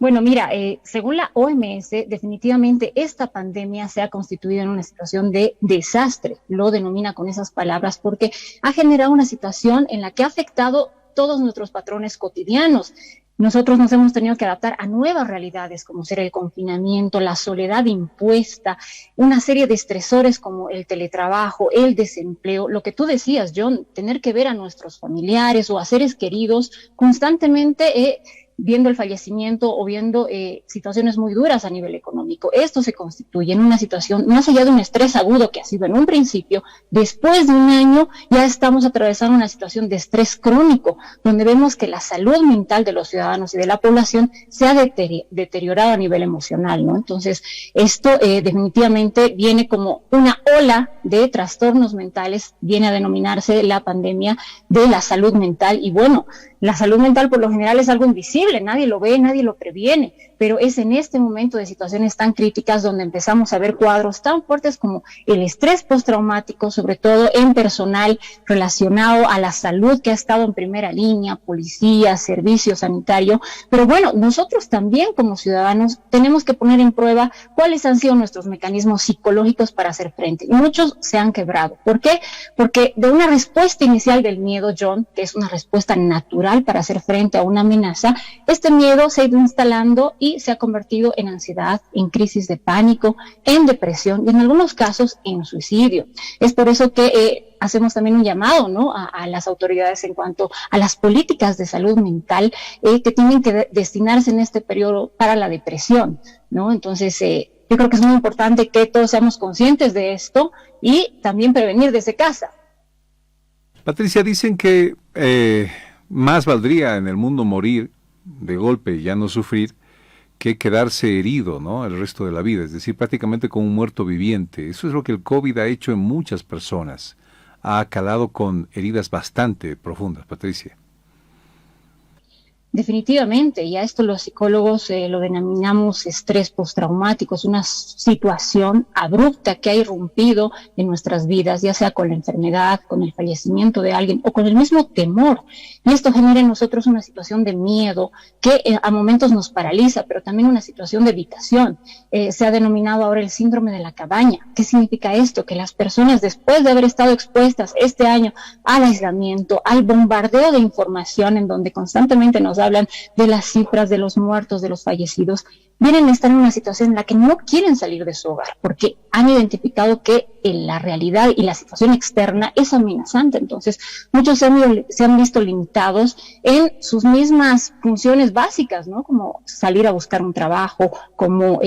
Bueno, mira, según la OMS, definitivamente esta pandemia se ha constituido en una situación de desastre. Lo denomina con esas palabras porque ha generado una situación en la que ha afectado todos nuestros patrones cotidianos. Nosotros nos hemos tenido que adaptar a nuevas realidades, como ser el confinamiento, la soledad impuesta, una serie de estresores como el teletrabajo, el desempleo, lo que tú decías, John, tener que ver a nuestros familiares o a seres queridos constantemente viendo el fallecimiento o viendo situaciones muy duras a nivel económico. Esto se constituye en una situación, más allá de un estrés agudo que ha sido en un principio, después de un año ya estamos atravesando una situación de estrés crónico, donde vemos que la salud mental de los ciudadanos y de la población se ha deteriorado a nivel emocional, ¿no? Entonces, esto definitivamente viene como una ola de trastornos mentales, viene a denominarse la pandemia de la salud mental. Y bueno, la salud mental por lo general es algo invisible, nadie lo ve, nadie lo previene, pero es en este momento de situaciones tan críticas donde empezamos a ver cuadros tan fuertes como el estrés postraumático, sobre todo en personal relacionado a la salud que ha estado en primera línea, policía, servicio sanitario. Pero bueno, nosotros también como ciudadanos tenemos que poner en prueba cuáles han sido nuestros mecanismos psicológicos para hacer frente. Y muchos se han quebrado. ¿Por qué? Porque de una respuesta inicial del miedo, John, que es una respuesta natural para hacer frente a una amenaza, este miedo se ha ido instalando y se ha convertido en ansiedad, en crisis de pánico, en depresión y en algunos casos en suicidio. Es por eso que hacemos también un llamado, ¿no?, a las autoridades en cuanto a las políticas de salud mental que tienen que destinarse en este periodo para la depresión, ¿no? Entonces, yo creo que es muy importante que todos seamos conscientes de esto y también prevenir desde casa. Patricia, dicen que más valdría en el mundo morir de golpe y ya no sufrir que quedarse herido, ¿no?, el resto de la vida, es decir, prácticamente como un muerto viviente. Eso es lo que el COVID ha hecho en muchas personas. Ha calado con heridas bastante profundas, Patricia. Definitivamente, y a esto los psicólogos lo denominamos estrés postraumático. Es una situación abrupta que ha irrumpido en nuestras vidas, ya sea con la enfermedad, con el fallecimiento de alguien o con el mismo temor. Y esto genera en nosotros una situación de miedo que a momentos nos paraliza, pero también una situación de evitación. Se ha denominado ahora el síndrome de la cabaña. ¿Qué significa esto? Que las personas, después de haber estado expuestas este año al aislamiento, al bombardeo de información en donde constantemente nos hablan de las cifras de los muertos, de los fallecidos, vienen a estar en una situación en la que no quieren salir de su hogar, porque han identificado que la realidad y la situación externa es amenazante. Entonces, muchos se han visto limitados en sus mismas funciones básicas, ¿no?, como salir a buscar un trabajo, como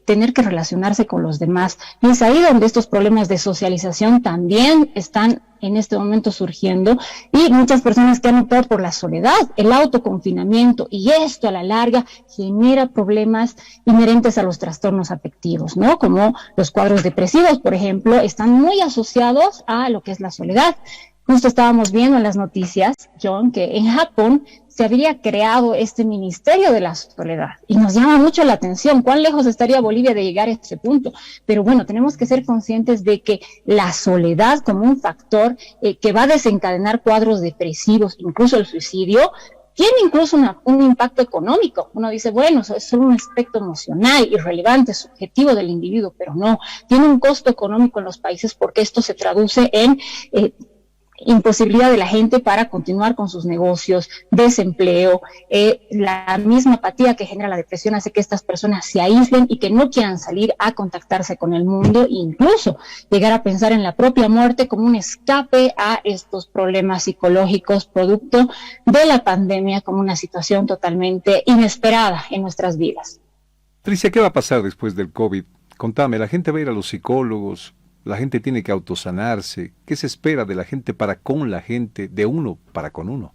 tener que relacionarse con los demás. Y es ahí donde estos problemas de socialización también están en este momento surgiendo, y muchas personas que han optado por la soledad, el autoconfinamiento, y esto a la larga genera problemas inherentes a los trastornos afectivos, ¿no?, como los cuadros depresivos, por ejemplo, están muy asociados a lo que es la soledad. Justo estábamos viendo en las noticias, John, que en Japón se habría creado este Ministerio de la Soledad, y nos llama mucho la atención cuán lejos estaría Bolivia de llegar a este punto. Pero bueno, tenemos que ser conscientes de que la soledad como un factor que va a desencadenar cuadros depresivos, incluso el suicidio, tiene incluso un impacto económico. Uno dice, bueno, eso es solo un aspecto emocional, irrelevante, subjetivo del individuo, pero no, tiene un costo económico en los países, porque esto se traduce en imposibilidad de la gente para continuar con sus negocios, desempleo, la misma apatía que genera la depresión hace que estas personas se aíslen y que no quieran salir a contactarse con el mundo, e incluso llegar a pensar en la propia muerte como un escape a estos problemas psicológicos producto de la pandemia, como una situación totalmente inesperada en nuestras vidas. Patricia, ¿qué va a pasar después del COVID? Contame, ¿la gente va a ir a los psicólogos? ¿La gente tiene que autosanarse? ¿Qué se espera de la gente para con la gente, de uno para con uno?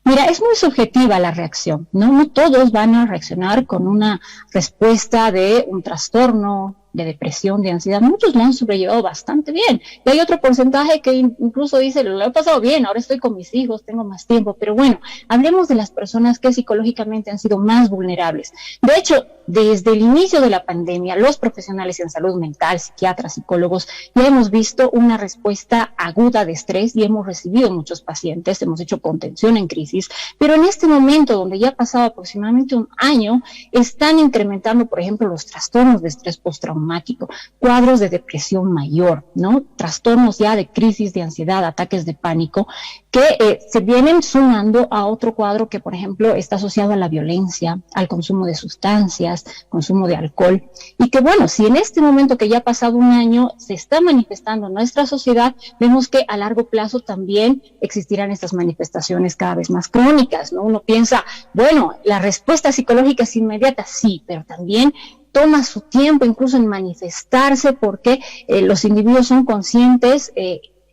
Mira, es muy subjetiva la reacción, ¿no? No todos van a reaccionar con una respuesta de un trastorno, de depresión, de ansiedad. Muchos lo han sobrellevado bastante bien. Y hay otro porcentaje que incluso dice, lo he pasado bien, ahora estoy con mis hijos, tengo más tiempo. Pero bueno, hablemos de las personas que psicológicamente han sido más vulnerables. De hecho, desde el inicio de la pandemia, los profesionales en salud mental, psiquiatras, psicólogos, ya hemos visto una respuesta aguda de estrés y hemos recibido muchos pacientes, hemos hecho contención en crisis, pero en este momento, donde ya ha pasado aproximadamente un año, están incrementando, por ejemplo, los trastornos de estrés postraumático. postraumático, cuadros de depresión mayor, ¿no? Trastornos ya de crisis de ansiedad, ataques de pánico, que se vienen sumando a otro cuadro que, por ejemplo, está asociado a la violencia, al consumo de sustancias, consumo de alcohol, y que bueno, si en este momento que ya ha pasado un año se está manifestando en nuestra sociedad, vemos que a largo plazo también existirán estas manifestaciones cada vez más crónicas, ¿no? Uno piensa, bueno, la respuesta psicológica es inmediata, sí, pero también toma su tiempo incluso en manifestarse porque los individuos son conscientes,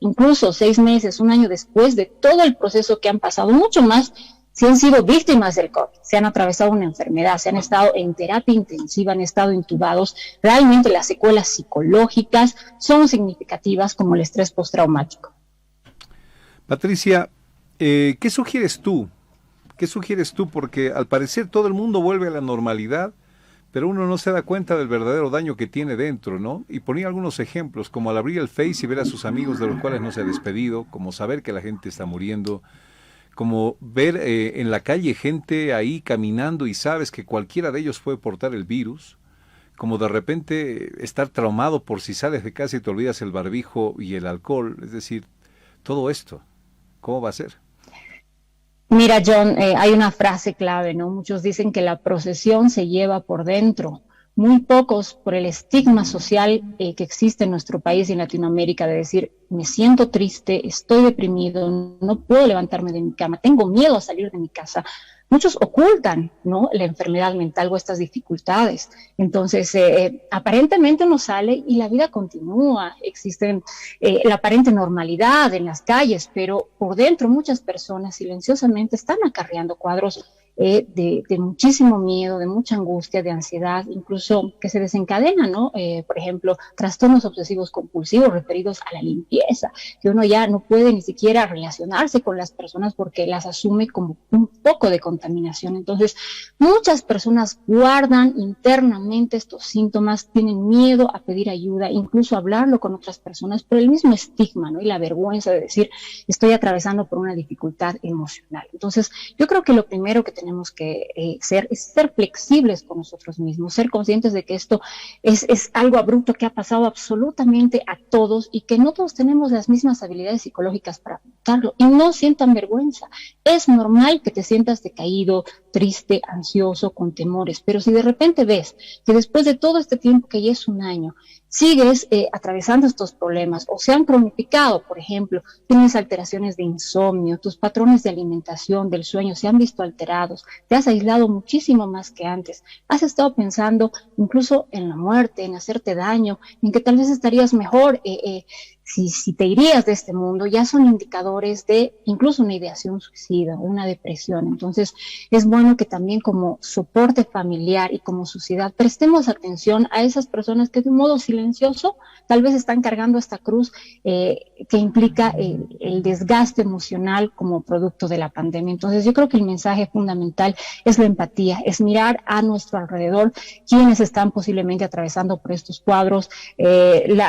incluso 6 meses, un año después de todo el proceso que han pasado, mucho más si han sido víctimas del COVID, se han atravesado una enfermedad, se han estado en terapia intensiva, han estado intubados, realmente las secuelas psicológicas son significativas como el estrés postraumático. Patricia, ¿qué sugieres tú? ¿Qué sugieres tú? Porque al parecer todo el mundo vuelve a la normalidad, pero uno no se da cuenta del verdadero daño que tiene dentro, ¿no? Y ponía algunos ejemplos, como al abrir el Face y ver a sus amigos de los cuales no se ha despedido, como saber que la gente está muriendo, como ver en la calle gente ahí caminando y sabes que cualquiera de ellos puede portar el virus, como de repente estar traumado por si sales de casa y te olvidas el barbijo y el alcohol, es decir, todo esto, ¿cómo va a ser? Mira, John, hay una frase clave, ¿no? Muchos dicen que la procesión se lleva por dentro. Muy pocos, por el estigma social que existe en nuestro país y en Latinoamérica, de decir, me siento triste, estoy deprimido, no puedo levantarme de mi cama, tengo miedo a salir de mi casa. Muchos ocultan, ¿no?, la enfermedad mental o estas dificultades. Entonces, aparentemente uno sale y la vida continúa. Existe la aparente normalidad en las calles, pero por dentro muchas personas silenciosamente están acarreando cuadros de muchísimo miedo, de mucha angustia, de ansiedad, incluso que se desencadenan, ¿no? Por ejemplo, trastornos obsesivos compulsivos referidos a la limpieza, que uno ya no puede ni siquiera relacionarse con las personas porque las asume como un poco de contaminación. Entonces, muchas personas guardan internamente estos síntomas, tienen miedo a pedir ayuda, incluso a hablarlo con otras personas por el mismo estigma, ¿no? Y la vergüenza de decir, estoy atravesando por una dificultad emocional. Entonces, yo creo que lo primero que tenemos que ser flexibles con nosotros mismos, ser conscientes de que esto es algo abrupto que ha pasado absolutamente a todos y que no todos tenemos las mismas habilidades psicológicas para afrontarlo, y no sientan vergüenza. Es normal que te sientas decaído, triste, ansioso, con temores, pero si de repente ves que después de todo este tiempo, que ya es un año, sigues atravesando estos problemas o se han cronificado, por ejemplo, tienes alteraciones de insomnio, tus patrones de alimentación, del sueño se han visto alterados, te has aislado muchísimo más que antes, has estado pensando incluso en la muerte, en hacerte daño, en que tal vez estarías mejor si te irías de este mundo, ya son indicadores de incluso una ideación suicida, una depresión. Entonces, es bueno que también como soporte familiar y como sociedad prestemos atención a esas personas que de un modo silencioso tal vez están cargando esta cruz que implica el desgaste emocional como producto de la pandemia. Entonces, yo creo que el mensaje fundamental es la empatía, es mirar a nuestro alrededor quienes están posiblemente atravesando por estos cuadros.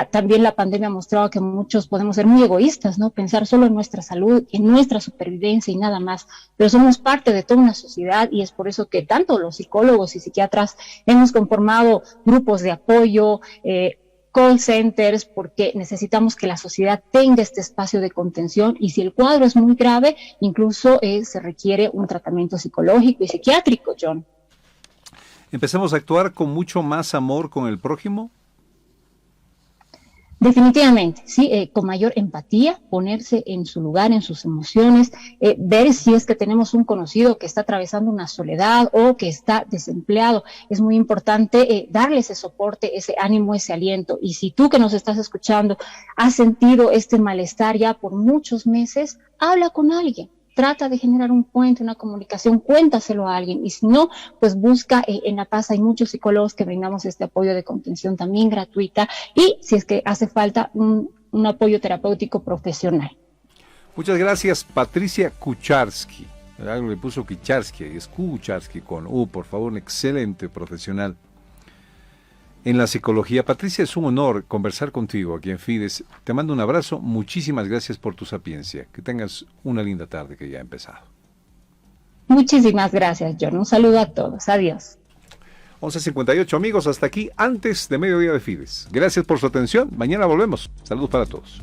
También la pandemia ha mostrado que muchos podemos ser muy egoístas, ¿no? Pensar solo en nuestra salud, en nuestra supervivencia y nada más, pero somos parte de toda una sociedad y es por eso que tanto los psicólogos y psiquiatras hemos conformado grupos de apoyo, call centers, porque necesitamos que la sociedad tenga este espacio de contención y si el cuadro es muy grave, incluso se requiere un tratamiento psicológico y psiquiátrico, John. ¿Empezamos a actuar con mucho más amor con el prójimo? Definitivamente, sí, con mayor empatía, ponerse en su lugar, en sus emociones, ver si es que tenemos un conocido que está atravesando una soledad o que está desempleado. Es muy importante darle ese soporte, ese ánimo, ese aliento. Y si tú que nos estás escuchando has sentido este malestar ya por muchos meses, habla con alguien. Trata de generar un puente, una comunicación, cuéntaselo a alguien y si no, pues busca en La Paz, hay muchos psicólogos que brindamos este apoyo de contención también gratuita y si es que hace falta un apoyo terapéutico profesional. Muchas gracias, Patricia Kucharski. Algo le puso Kucharski, es Kucharski con U, por favor, un excelente profesional en la psicología. Patricia, es un honor conversar contigo aquí en Fides. Te mando un abrazo, muchísimas gracias por tu sapiencia. Que tengas una linda tarde que ya ha empezado. Muchísimas gracias, John. Un saludo a todos. Adiós. 11:58, amigos, hasta aquí antes de mediodía de Fides. Gracias por su atención. Mañana volvemos. Saludos para todos.